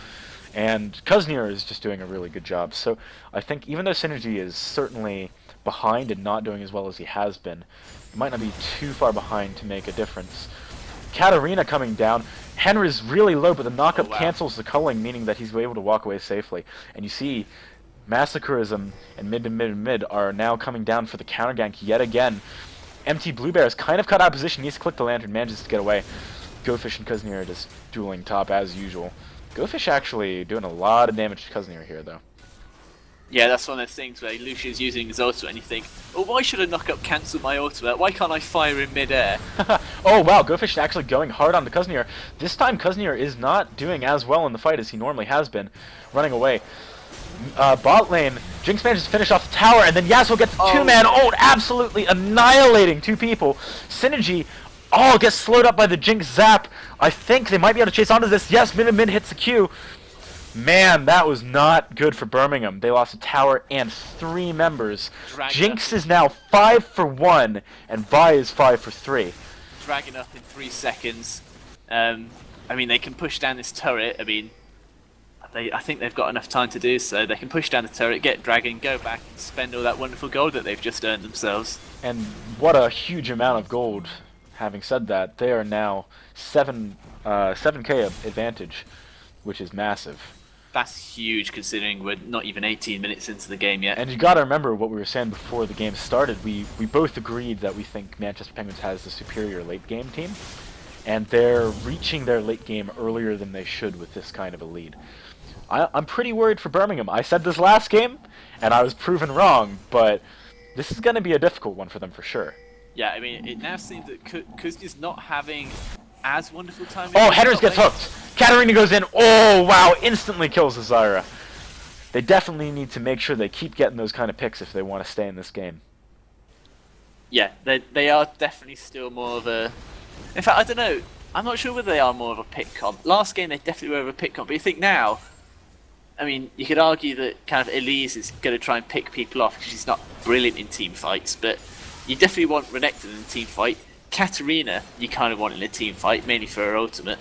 And Kuznir is just doing a really good job. So I think even though Synergy is certainly behind and not doing as well as he has been, he might not be too far behind to make a difference. Katarina coming down. Henry's really low, but the knockup cancels the culling, meaning that he's able to walk away safely. And you see Massacrism and mid are now coming down for the counter gank yet again. MT Bluebear is kind of cut out of position, needs to click the lantern, manages to get away. GoFish and Kuznir just dueling top as usual. GoFish actually doing a lot of damage to Kuznir here, though. Yeah, that's one of those things where Lucia's using his ultimate and you think, oh, why should a knockup cancel my ultimate? Why can't I fire in mid-air? Oh wow, GoFish is actually going hard on the Kuznir. This time Kuznir is not doing as well in the fight as he normally has been, running away. Bot lane, Jinx manages to finish off the tower, and then Yasuo gets the two-man ult, absolutely annihilating 2 people. Synergy, gets slowed up by the Jinx zap. I think they might be able to chase onto this. Yes, mid hits the Q. Man, that was not good for Birmingham. They lost a tower and 3 members. Jinx is now 5 for 1, and Vi is 5 for 3. Dragging up in 3 seconds. I mean, they can push down this turret. I mean, I think they've got enough time to do so. They can push down the turret, get Dragon, go back, and spend all that wonderful gold that they've just earned themselves. And what a huge amount of gold. Having said that, they are now 7k advantage, which is massive. That's huge considering we're not even 18 minutes into the game yet. And you gotta remember what we were saying before the game started. We both agreed that we think Manchester Penguins has the superior late game team, and they're reaching their late game earlier than they should with this kind of a lead. I'm pretty worried for Birmingham. I said this last game, and I was proven wrong, but this is going to be a difficult one for them for sure. Yeah, I mean, it now seems that Kuznir's not having as wonderful time. Oh, Headers gets hooked. Katarina goes in. Oh, wow, instantly kills the Zyra. They definitely need to make sure they keep getting those kind of picks if they want to stay in this game. Yeah, they are definitely still more of a... In fact, I don't know. I'm not sure whether they are more of a pick comp. Last game, they definitely were of a pick comp, but you think now... I mean, you could argue that kind of Elise is going to try and pick people off because she's not brilliant in team fights, but you definitely want Renekton in a team fight. Katarina, you kind of want in a team fight, mainly for her ultimate.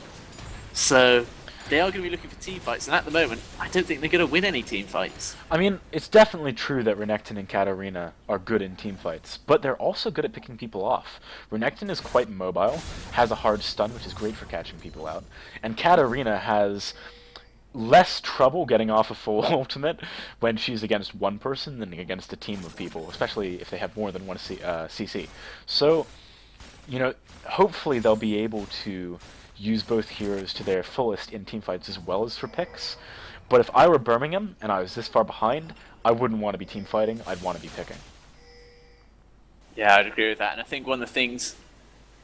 So, they are going to be looking for team fights, and at the moment, I don't think they're going to win any team fights. I mean, it's definitely true that Renekton and Katarina are good in team fights, but they're also good at picking people off. Renekton is quite mobile, has a hard stun, which is great for catching people out, and Katarina has less trouble getting off a full ultimate when she's against one person than against a team of people, especially if they have more than one CC. So, you know, hopefully they'll be able to use both heroes to their fullest in teamfights as well as for picks. But if I were Birmingham and I was this far behind, I wouldn't want to be team fighting, I'd want to be picking. Yeah, I'd agree with that. And I think one of the things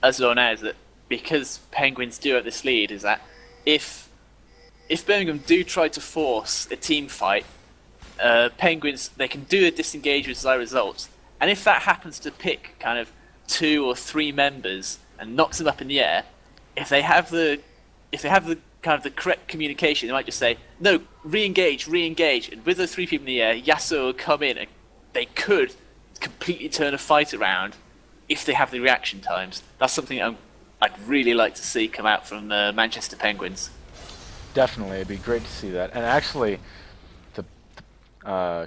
as well now is that because Penguins do have this lead is that if if Birmingham do try to force a team fight, Penguins, they can do a disengage with Zyra results, and if that happens to pick kind of 2 or 3 members and knocks them up in the air, if they have the kind of the correct communication, they might just say, no, re-engage, and with those 3 people in the air, Yasuo will come in, and they could completely turn a fight around if they have the reaction times. That's something I'd really like to see come out from the Manchester Penguins. Definitely, it'd be great to see that. And actually, the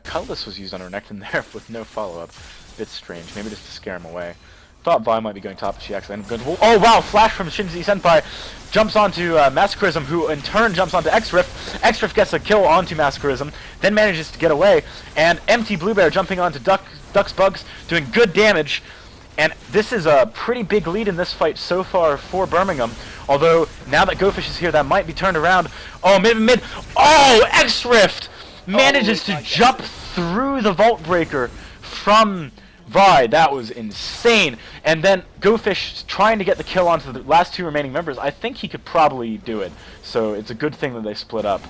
Cutlass was used on Renekton there with no follow-up. Bit strange, maybe just to scare him away. Thought Vi might be going top, but she actually ended up going. Oh wow! Flash from Shinji Senpai jumps onto Massacrism, who in turn jumps onto Xrift. Xrift gets a kill onto Massacrism, then manages to get away. And Empty Bluebear jumping onto Duck's Bugs, doing good damage. And this is a pretty big lead in this fight so far for Birmingham. Although now that GoFish is here, that might be turned around. Oh mid. Oh Xrift manages to jump through the Vault Breaker from Vi. That was insane. And then GoFish trying to get the kill onto the last 2 remaining members. I think he could probably do it. So it's a good thing that they split up.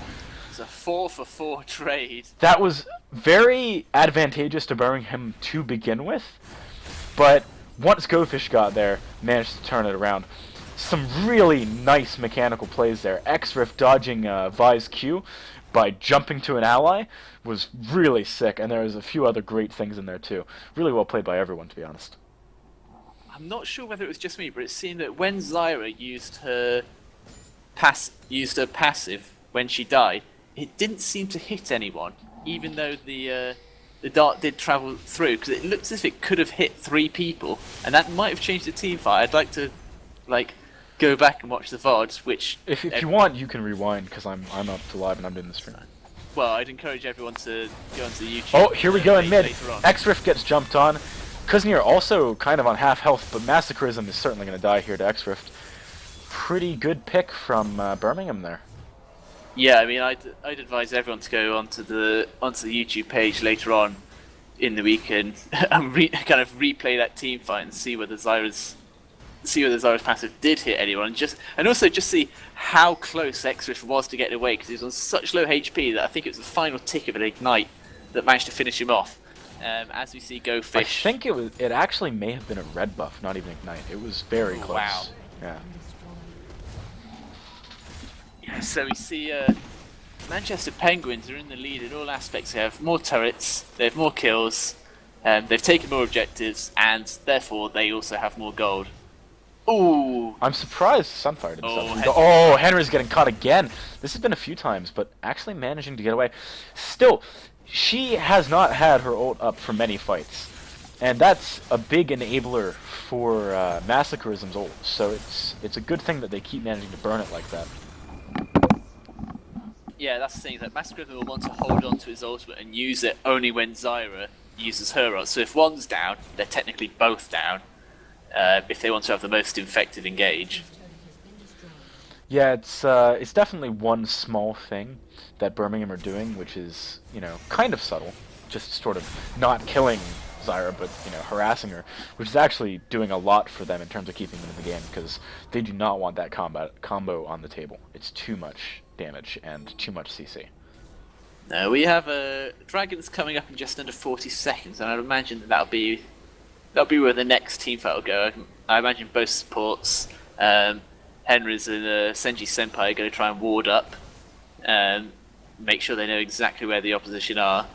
It's a 4-for-4 trade. That was very advantageous to Birmingham to begin with. But once GoFish got there, managed to turn it around. Some really nice mechanical plays there. Xrift dodging Vi's Q by jumping to an ally was really sick, and there was a few other great things in there too. Really well played by everyone, to be honest. I'm not sure whether it was just me, but it seemed that when Zyra used her passive when she died, it didn't seem to hit anyone, even though the dart did travel through, because it looks as if it could have hit 3 people, and that might have changed the team fight. I'd like to go back and watch the VOD, which if you want, you can rewind, because I'm up to live and I'm doing the stream. Well, I'd encourage everyone to go onto the YouTube. Oh, here we go in mid. On. Xrift gets jumped on. Kuznir also kind of on half health, but Massacrism is certainly going to die here to Xrift. Pretty good pick from Birmingham there. Yeah, I mean, I'd advise everyone to go onto the YouTube page later on in the weekend and kind of replay that team fight and see whether Zyra's passive did hit anyone, and also just see how close Xrift was to getting away, because he was on such low HP that I think it was the final tick of an ignite that managed to finish him off. As we see GoFish. I think it actually may have been a red buff, not even ignite. It was very close. Wow. Yeah. Yeah, so we see Manchester Penguins are in the lead in all aspects. They have more turrets, they have more kills, they've taken more objectives, and therefore they also have more gold. Ooh! I'm surprised Sunfire didn't Oh, oh, Henry's getting caught again. This has been a few times, but actually managing to get away. Still, she has not had her ult up for many fights. And that's a big enabler for Massacrism's ult. So it's a good thing that they keep managing to burn it like that. Yeah, that's the thing, that Massacrism will want to hold on to his ultimate and use it only when Zyra uses her ult. So if one's down, they're technically both down. If they want to have the most effective engage. Yeah, it's definitely one small thing that Birmingham are doing, which is, kind of subtle, just sort of not killing Zyra, but harassing her, which is actually doing a lot for them in terms of keeping them in the game, because they do not want that combo on the table. It's too much damage and too much CC. Now we have Dragons coming up in just under 40 seconds, and I'd imagine that'll be where the next team fight will go. I imagine both supports, Henry's and Senji Senpai, are going to try and ward up, make sure they know exactly where the opposition are,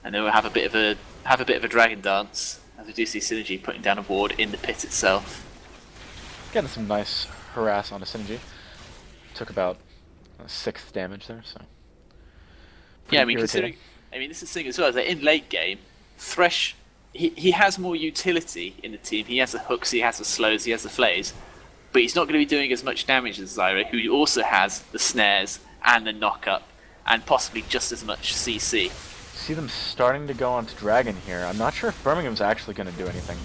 and then we'll have a bit of a dragon dance, as we do see Synergy putting down a ward in the pit itself. Getting some nice harass onto Synergy. Took about 6th damage there, so. Yeah, I mean, this is the thing as well, is that in late game, Thresh, he has more utility in the team. He has the hooks, he has the slows, he has the flays, but he's not going to be doing as much damage as Zyra, who also has the snares and the knock-up, and possibly just as much CC. See them starting to go onto Dragon here. I'm not sure if Birmingham's actually going to do anything.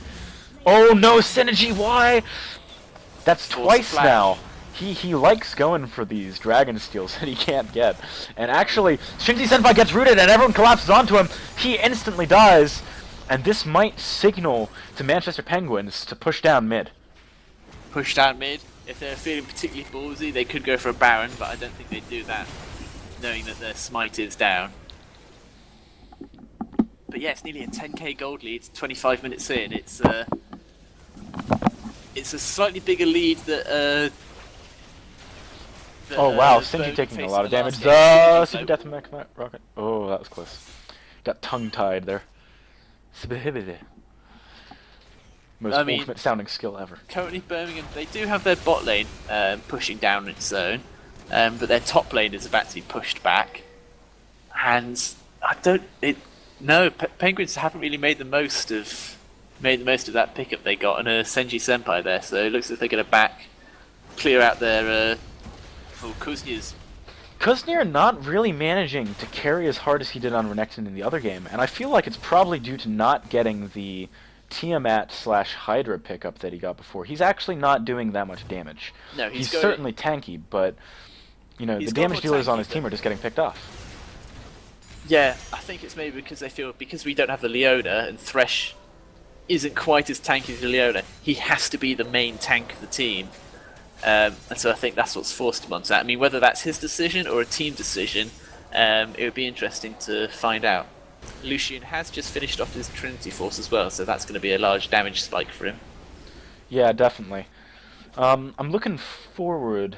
Oh no, Synergy, why? That's twice now. He likes going for these Dragon Steals that he can't get. And actually, Shinji Senpai gets rooted and everyone collapses onto him. He instantly dies. And this might signal to Manchester Penguins to push down mid. Push down mid? If they're feeling particularly ballsy, they could go for a Baron, but I don't think they'd do that. knowing that their smite is down. But yeah, it's nearly a 10k gold lead. 25 minutes in, it's a slightly bigger lead that. Oh wow, Sinji Birmingham taking a faced lot in of the damage. last game. Super Death Mech Rocket. Oh, that was close. Got tongue-tied there. Most I mean, ultimate sounding skill ever. Currently, Birmingham, they do have their bot lane pushing down its zone, but their top lane is about to be pushed back. And Penguins haven't really made the most of that pickup they got on a Senji Senpai there. So it looks like they're going to clear out their Kuznya's. Kuznir not really managing to carry as hard as he did on Renekton in the other game, and I feel like it's probably due to not getting the Tiamat/Hydra pickup that he got before. He's actually not doing that much damage. No, he's certainly tanky, but the damage dealers on his team are just getting picked off. Yeah, I think it's maybe because they feel because we don't have the Leona and Thresh isn't quite as tanky as the Leona, he has to be the main tank of the team. And so I think that's what's forced him onto that. I mean, whether that's his decision or a team decision, it would be interesting to find out. Lucian has just finished off his Trinity Force as well, so that's going to be a large damage spike for him. Yeah, definitely. I'm looking forward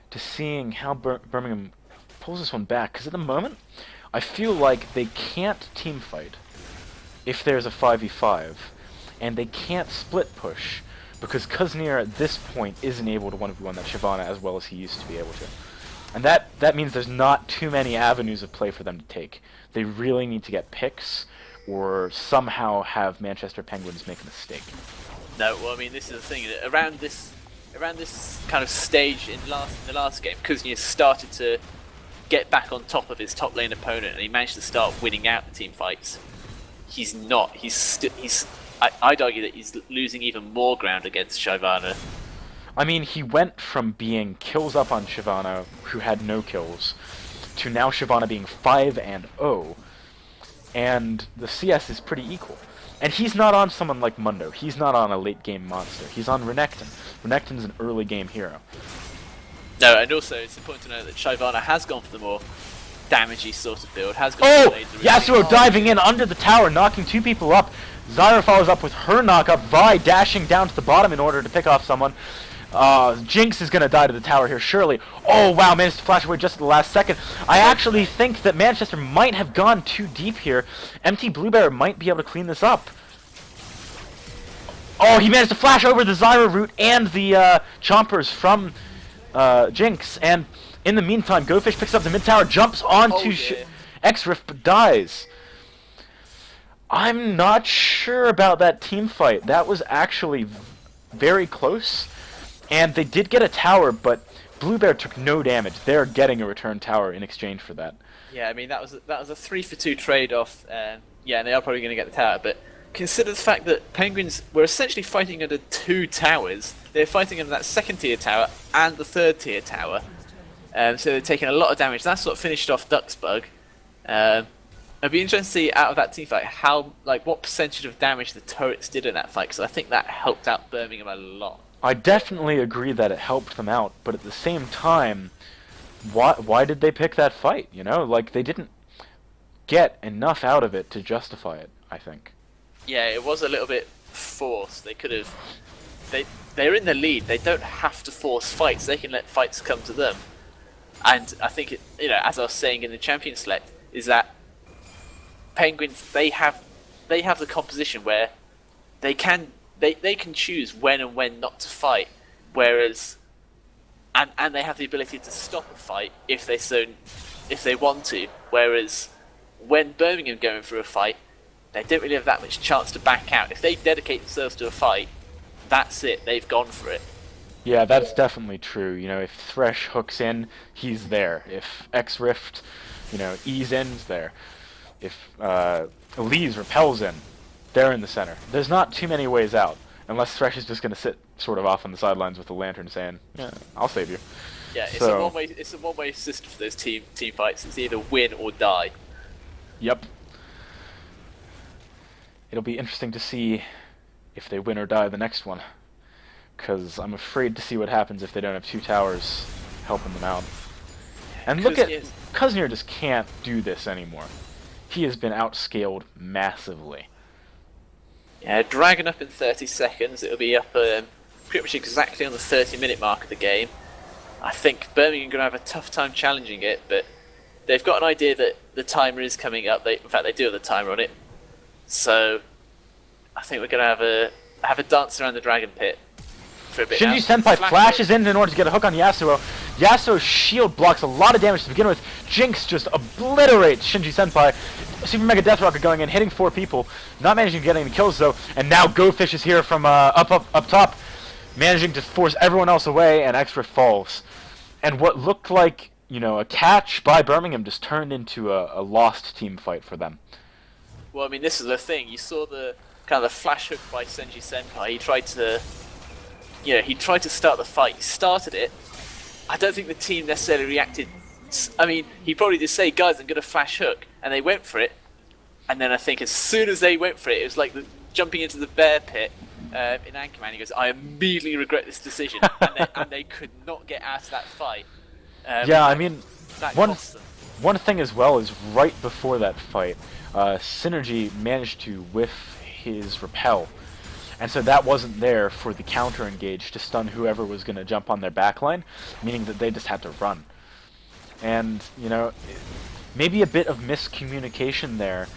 to seeing how Birmingham pulls this one back, because at the moment, I feel like they can't team fight if there's a 5v5, and they can't split push, because Kuznir at this point isn't able to 1v1 that Shyvana as well as he used to be able to. And that means there's not too many avenues of play for them to take. They really need to get picks, or somehow have Manchester Penguins make a mistake. No, well, I mean, this is the thing. Around this kind of stage in the last game, Kuznir started to get back on top of his top lane opponent, and he managed to start winning out the team fights. He's not. I'd argue that he's losing even more ground against Shyvana. I mean, he went from being kills up on Shyvana, who had no kills, to now Shyvana being 5-0, and the CS is pretty equal. And he's not on someone like Mundo. He's not on a late game monster. He's on Renekton. Renekton's an early game hero. No, and also it's important to know that Shyvana has gone for the more damagey sort of build. Yasuo diving in under the tower, knocking two people up. Zyra follows up with her knock-up. Vi dashing down to the bottom in order to pick off someone. Jinx is going to die to the tower here, surely. Oh, wow, managed to flash away just at the last second. I actually think that Manchester might have gone too deep here. MT Bluebear might be able to clean this up. Oh, he managed to flash over the Zyra route and the Chompers from Jinx. And in the meantime, GoFish picks up the mid tower, jumps onto X-Rift, but dies. I'm not sure about that team fight. That was actually very close. And they did get a tower, but Bluebear took no damage. They're getting a return tower in exchange for that. Yeah, I mean, that was a 3-for-2 trade-off. Yeah, and they are probably going to get the tower, but consider the fact that Penguins were essentially fighting under two towers. They're fighting under that second-tier tower and the third-tier tower. So they're taking a lot of damage. That's what finished off Ducksbug. It'd be interesting to see out of that team fight what percentage of damage the turrets did in that fight, because I think that helped out Birmingham a lot. I definitely agree that it helped them out, but at the same time, why did they pick that fight? Like, they didn't get enough out of it to justify it, I think. Yeah, it was a little bit forced. They could have... They're in the lead. They don't have to force fights. They can let fights come to them. And I think, as I was saying in the champion select, is that Penguins, they have the composition where they can choose when and when not to fight, whereas and they have the ability to stop a fight if they want to. Whereas when Birmingham going through a fight, they don't really have that much chance to back out. If they dedicate themselves to a fight, that's it. They've gone for it. Yeah, that's definitely true. If Thresh hooks in, he's there. If X-Rift, ease in, he's there. If Elise repels in, they're in the center. There's not too many ways out, unless Thresh is just going to sit sort of off on the sidelines with a lantern saying, yeah, I'll save you. Yeah, it's a one-way system for those team fights. It's either win or die. Yep. It'll be interesting to see if they win or die the next one, because I'm afraid to see what happens if they don't have two towers helping them out. And look at Kuznir just can't do this anymore. He has been outscaled massively. Yeah, Dragon up in 30 seconds. It'll be up pretty much exactly on the 30-minute mark of the game. I think Birmingham are going to have a tough time challenging it, but they've got an idea that the timer is coming up. In fact, they do have the timer on it. So I think we're going to have a dance around the Dragon Pit for a bit. Shinji Senpai flashes in order to get a hook on Yasuo. Yasuo's shield blocks a lot of damage to begin with. Jinx just obliterates Shinji Senpai. Super Mega Death Rocket going in, hitting 4 people. Not managing to get any kills though. And now GoFish is here from up top, managing to force everyone else away, and Extra falls. And what looked like, you know, a catch by Birmingham just turned into a lost team fight for them. Well, I mean, this is the thing. You saw the kind of the flash hook by Shinji Senpai. He tried to start the fight. He started it. I don't think the team necessarily reacted. I mean, he probably did say, "Guys, I'm going to flash hook," and they went for it. And then I think as soon as they went for it, it was like jumping into the bear pit in Anchorman. He goes, "I immediately regret this decision," and they could not get out of that fight. Yeah, I mean, that cost them. one thing as well is right before that fight, Synergy managed to whiff his repel. And so that wasn't there for the counter engage to stun whoever was going to jump on their backline, meaning that they just had to run. And, you know, maybe a bit of miscommunication there.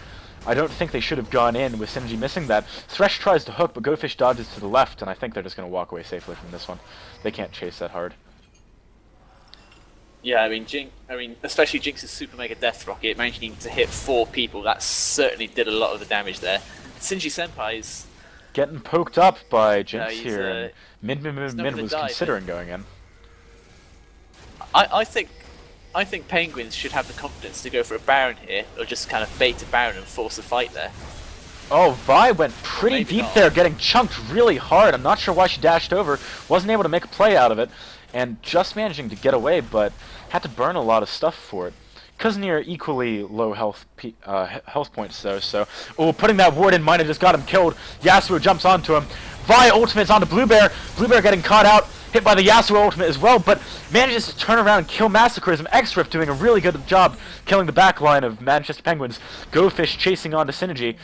I don't think they should have gone in with Synergy missing that. Thresh tries to hook, but GoFish dodges to the left, and I think they're just going to walk away safely from this one. They can't chase that hard. Yeah, I mean, especially Jinx's Super Mega Death Rocket, managing to hit 4 people, that certainly did a lot of the damage there. Shinji Senpai's getting poked up by Jinx he's, here. And Mid was considering going in. I think Penguins should have the confidence to go for a Baron here, or just kind of bait a Baron and force a fight there. Oh, Vi went pretty deep there, getting chunked really hard. I'm not sure why she dashed over. Wasn't able to make a play out of it. And just managing to get away, but had to burn a lot of stuff for it. Kuznir equally low health points though, so... Oh, putting that ward in might have just got him killed. Yasuo jumps onto him. Vi ultimates onto Bluebear. Bluebear getting caught out, hit by the Yasuo ultimate as well, but manages to turn around and kill Massacrism. X-Rift doing a really good job killing the back line of Manchester Penguins. GoFish chasing onto Synergy.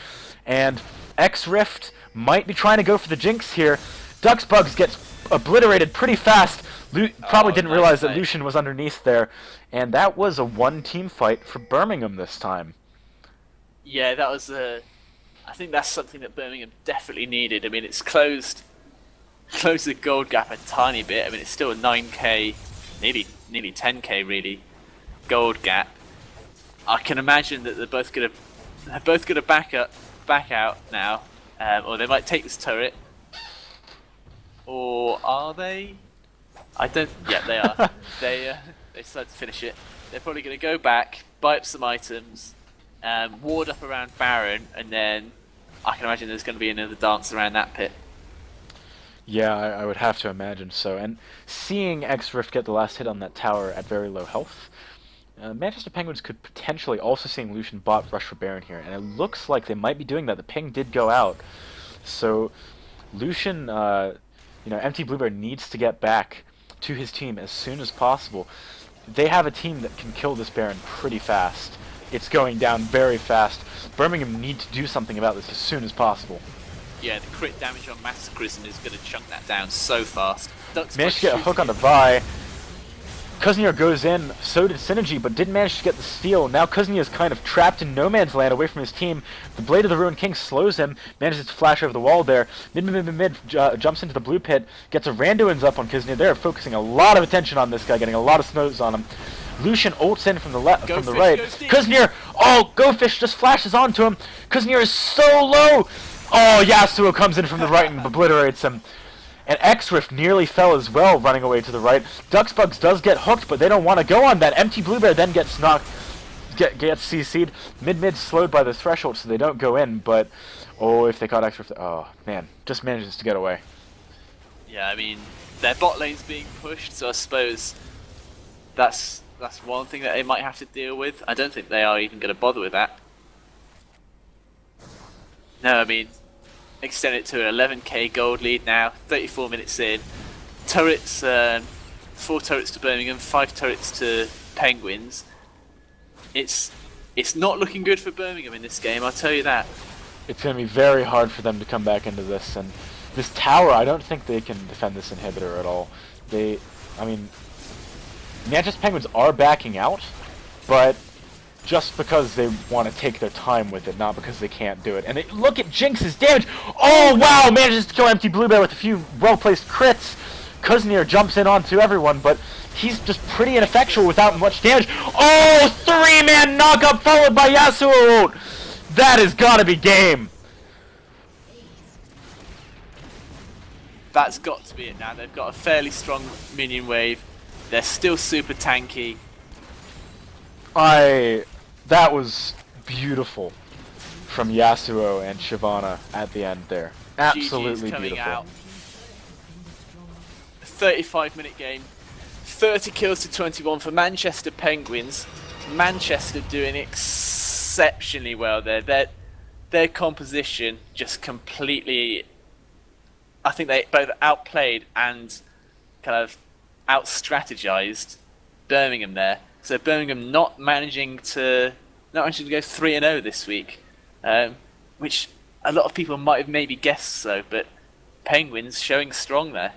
And X-Rift might be trying to go for the Jinx here. Duxbugs gets obliterated pretty fast. Probably didn't realize that Lucian was underneath there, and that was a one-team fight for Birmingham this time. Yeah, that was I think that's something that Birmingham definitely needed. I mean, it's closed the gold gap a tiny bit. I mean, it's still a 9k, nearly 10k really, gold gap. I can imagine that they're both gonna back out now, or they might take this turret, or are they? I don't. Yeah, they are. They decided to finish it. They're probably going to go back, buy up some items, ward up around Baron, and then I can imagine there's going to be another dance around that pit. Yeah, I would have to imagine so. And seeing X-Rift get the last hit on that tower at very low health, Manchester Penguins could potentially also seeing Lucian bot rush for Baron here, and it looks like they might be doing that. The ping did go out, so Lucian, you know, MT Bluebear needs to get back to his team as soon as possible. They have a team that can kill this Baron pretty fast. It's going down very fast. Birmingham need to do something about this as soon as possible. Yeah, the crit damage on Massacrism is going to chunk that down so fast. Managed to get a hook on the Vi. Kuznir goes in, so did Synergy, but didn't manage to get the steal. Now Kuznir is kind of trapped in no man's land away from his team. The Blade of the Ruined King slows him, manages to flash over the wall there. Mid jumps into the blue pit, gets a Randuin's up on Kuznir. They're focusing a lot of attention on this guy, getting a lot of snows on him. Lucian ults in from the left, from the right. Kuznir, oh, GoFish just flashes onto him. Kuznir is so low. Oh, Yasuo comes in from the right and obliterates him. And X-Rift nearly fell as well, running away to the right. Duxbugs does get hooked, but they don't want to go on that. MT Bluebear then gets knocked, gets CC'd. Mid slowed by the threshold, so they don't go in. But, oh, if they caught X-Rift, oh, man, just manages to get away. Yeah, I mean, their bot lane's being pushed, so I suppose that's one thing that they might have to deal with. I don't think they are even going to bother with that. No, I mean, extend it to an 11k gold lead now, 34 minutes in. Turrets, 4 turrets to Birmingham, 5 turrets to Penguins. it's it's not looking good for Birmingham in this game. I'll tell you that. It's going to be very hard for them to come back into this, and this tower, I don't think they can defend this inhibitor at all. I mean, Manchester Penguins are backing out, but just because they want to take their time with it, not because they can't do it. And look at Jinx's damage! Oh, wow! Manages to kill Empty Blue Bear with a few well-placed crits. Kuznir jumps in onto everyone, but he's just pretty ineffectual without much damage. Oh, three-man knock-up followed by Yasuo! That has got to be game! That's got to be it now. They've got a fairly strong minion wave. They're still super tanky. That was beautiful from Yasuo and Shyvana at the end there. Absolutely GG's coming beautiful. out. 35-minute game. 30 kills to 21 for Manchester Penguins. Manchester doing exceptionally well there. Their composition just completely... I think they both outplayed and kind of out-strategized Birmingham there. So Birmingham not managing to go 3-0 this week, which a lot of people might have maybe guessed so, but Penguins showing strong there.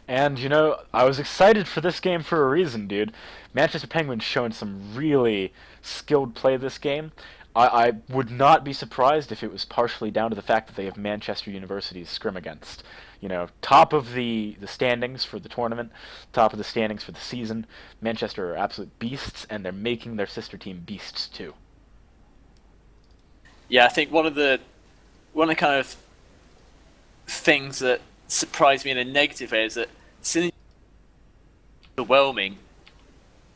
And, you know, I was excited for this game for a reason, dude. Manchester Penguins showing some really skilled play this game. I would not be surprised if it was partially down to the fact that they have Manchester University to scrim against. You know, top of the standings for the tournament, top of the standings for the season. Manchester are absolute beasts, and they're making their sister team beasts too. Yeah, I think one of the kind of things that surprised me in a negative way is that Synergy overwhelming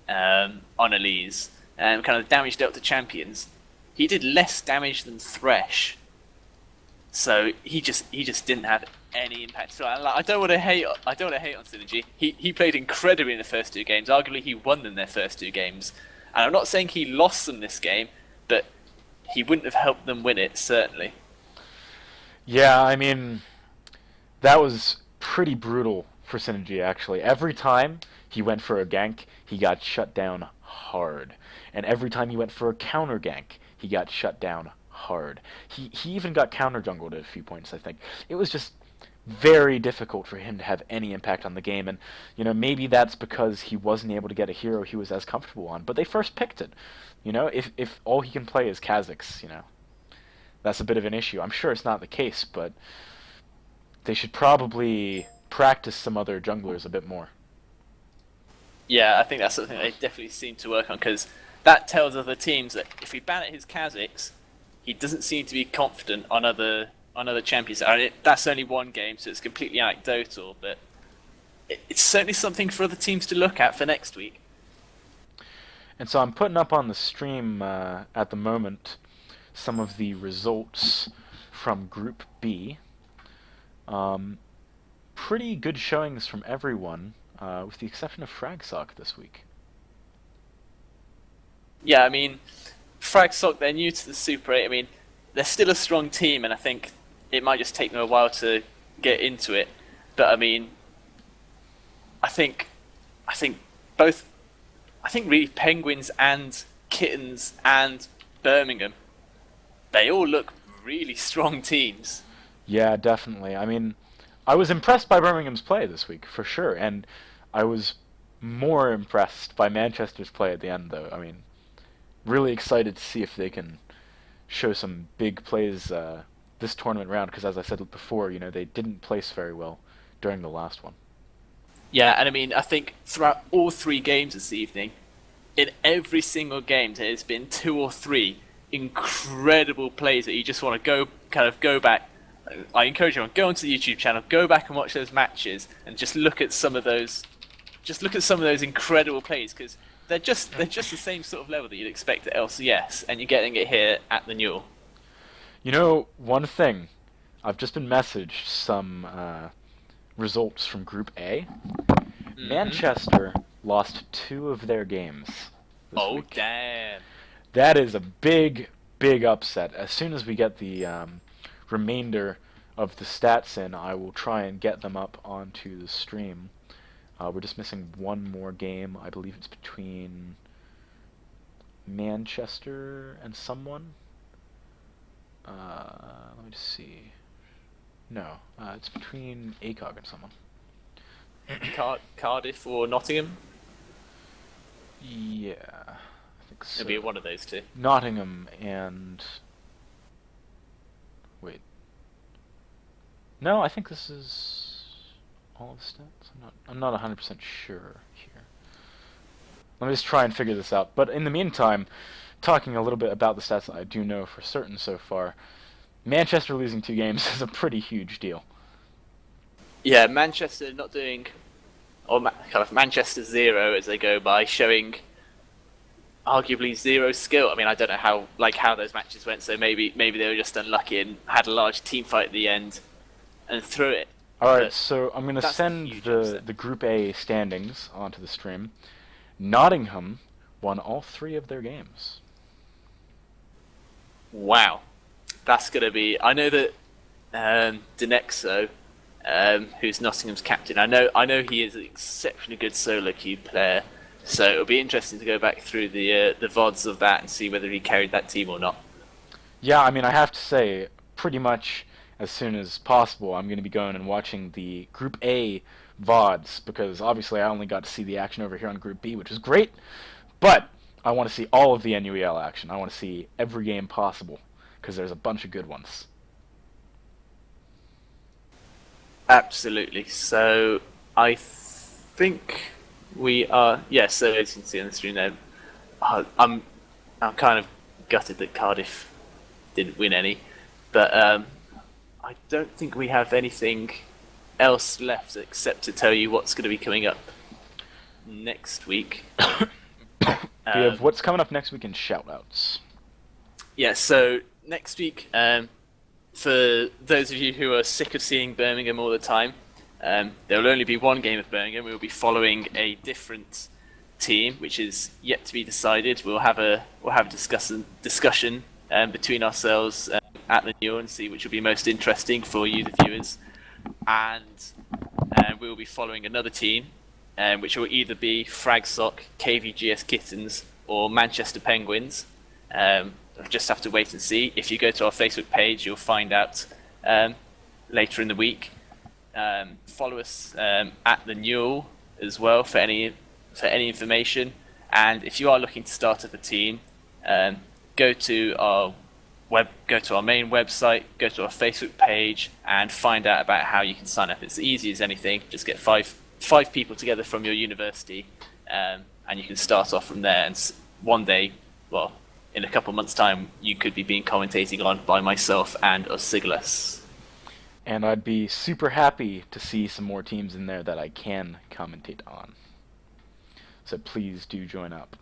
on Elise and kind of damage dealt to champions. He did less damage than Thresh, so he just didn't have any impact. So I don't want to hate on Synergy. He played incredibly in the first two games. Arguably, he won them their first two games, and I'm not saying he lost them this game, but he wouldn't have helped them win it certainly. Yeah, I mean, that was pretty brutal for Synergy, actually. Every time he went for a gank, he got shut down hard. And every time he went for a counter gank, he got shut down hard. He even got counter jungled at a few points, I think. It was just very difficult for him to have any impact on the game, and, you know, maybe that's because he wasn't able to get a hero he was as comfortable on, but they first picked it. You know, if all he can play is Kha'Zix, you know, that's a bit of an issue. I'm sure it's not the case, but they should probably practice some other junglers a bit more. Yeah, I think that's something they definitely seem to work on, because that tells other teams that if we ban at his Kha'Zix, he doesn't seem to be confident on other champions. That's only one game, so it's completely anecdotal, but it's certainly something for other teams to look at for next week. And so I'm putting up on the stream at the moment some of the results from Group B. Pretty good showings from everyone, with the exception of Fragsock this week. Yeah, I mean, Fragsock, they're new to the Super 8. I mean, they're still a strong team, and I think it might just take them a while to get into it. But I mean, I think really Penguins and Kittens and Birmingham, they all look really strong teams. Yeah, definitely. I mean, I was impressed by Birmingham's play this week, for sure, and I was more impressed by Manchester's play at the end, though. I mean, really excited to see if they can show some big plays this tournament round, because as I said before, you know, they didn't place very well during the last one. Yeah, and I mean, I think throughout all three games this evening, in every single game, there's been two or three incredible plays that you just want to go back. I encourage everyone, go onto the YouTube channel, go back and watch those matches, and just look at some of those incredible plays, because they're just the same sort of level that you'd expect at LCS, and you're getting it here at the Newell. You know, one thing, I've just been messaged some results from Group A. Mm-hmm. Manchester lost 2 of their games this week. Oh, damn. That is a big, big upset. As soon as we get the remainder of the stats in, I will try and get them up onto the stream. We're just missing one more game. I believe it's between Manchester and someone. Let me just see. No, it's between ACOG and someone. Cardiff or Nottingham? Yeah, I think so. It'll be one of those two. Nottingham and... Wait. No, I think this is all the stats. I'm not 100% sure here. Let me just try and figure this out. But in the meantime, talking a little bit about the stats that I do know for certain so far, Manchester losing 2 games is a pretty huge deal. Yeah, Manchester not doing, or kind of Manchester 0 as they go by, showing arguably 0 skill. I mean, I don't know how those matches went. So maybe they were just unlucky and had a large team fight at the end and threw it. All right, But so I'm going to that's a send huge the upset. Group A standings onto the stream. Nottingham won all 3 of their games. Wow, that's gonna be. I know that Dinexo, who's Nottingham's captain, I know he is an exceptionally good solo queue player. So it'll be interesting to go back through the VODs of that and see whether he carried that team or not. Yeah, I mean, I have to say, pretty much as soon as possible, I'm going to be going and watching the Group A VODs, because obviously I only got to see the action over here on Group B, which is great, but I want to see all of the NUEL action. I want to see every game possible, because there's a bunch of good ones. Absolutely. So I think we are. Yeah. So as you can see on the screen there, I'm kind of gutted that Cardiff didn't win any, but I don't think we have anything else left except to tell you what's going to be coming up next week. We have what's coming up next week in shoutouts. Yeah, so next week, for those of you who are sick of seeing Birmingham all the time, there will only be one game of Birmingham. We will be following a different team, which is yet to be decided. We'll have a discussion between ourselves at the Newell and see which will be most interesting for you, the viewers. And we will be following another team, which will either be Fragsock, KVGS Kittens, or Manchester Penguins. We'll just have to wait and see. If you go to our Facebook page, you'll find out later in the week. Follow us at the Newell as well for any information. And if you are looking to start up a team, go to our main website, go to our Facebook page, and find out about how you can sign up. It's easy as anything. Just get five people together from your university, and you can start off from there. And one day, well, in a couple of months' time, you could be being commentating on by myself and Osiglas. And I'd be super happy to see some more teams in there that I can commentate on. So please do join up.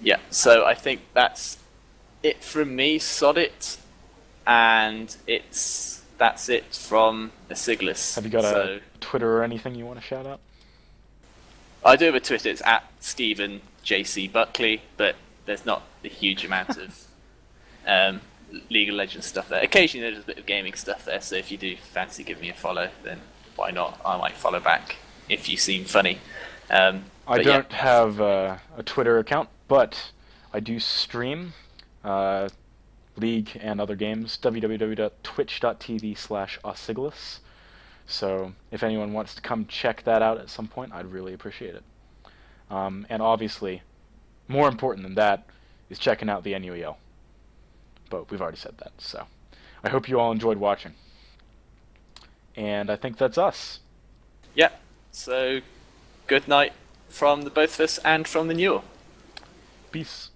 Yeah, so I think that's it from me, sod it, and that's it from Osiglas. Have you got a Twitter or anything you want to shout out? I do have a Twitter. It's at Stephen JC Buckley, but there's not a huge amount of League of Legends stuff there. Occasionally there's a bit of gaming stuff there, so if you do fancy giving me a follow, then why not? I might follow back if you seem funny. I don't have a Twitter account, but I do stream League and other games, www.twitch.tv/Osiglas. So if anyone wants to come check that out at some point, I'd really appreciate it. And obviously, more important than that is checking out the NUEL. But we've already said that, so I hope you all enjoyed watching. And I think that's us. Yeah, so good night from the both of us and from the Newell. Peace.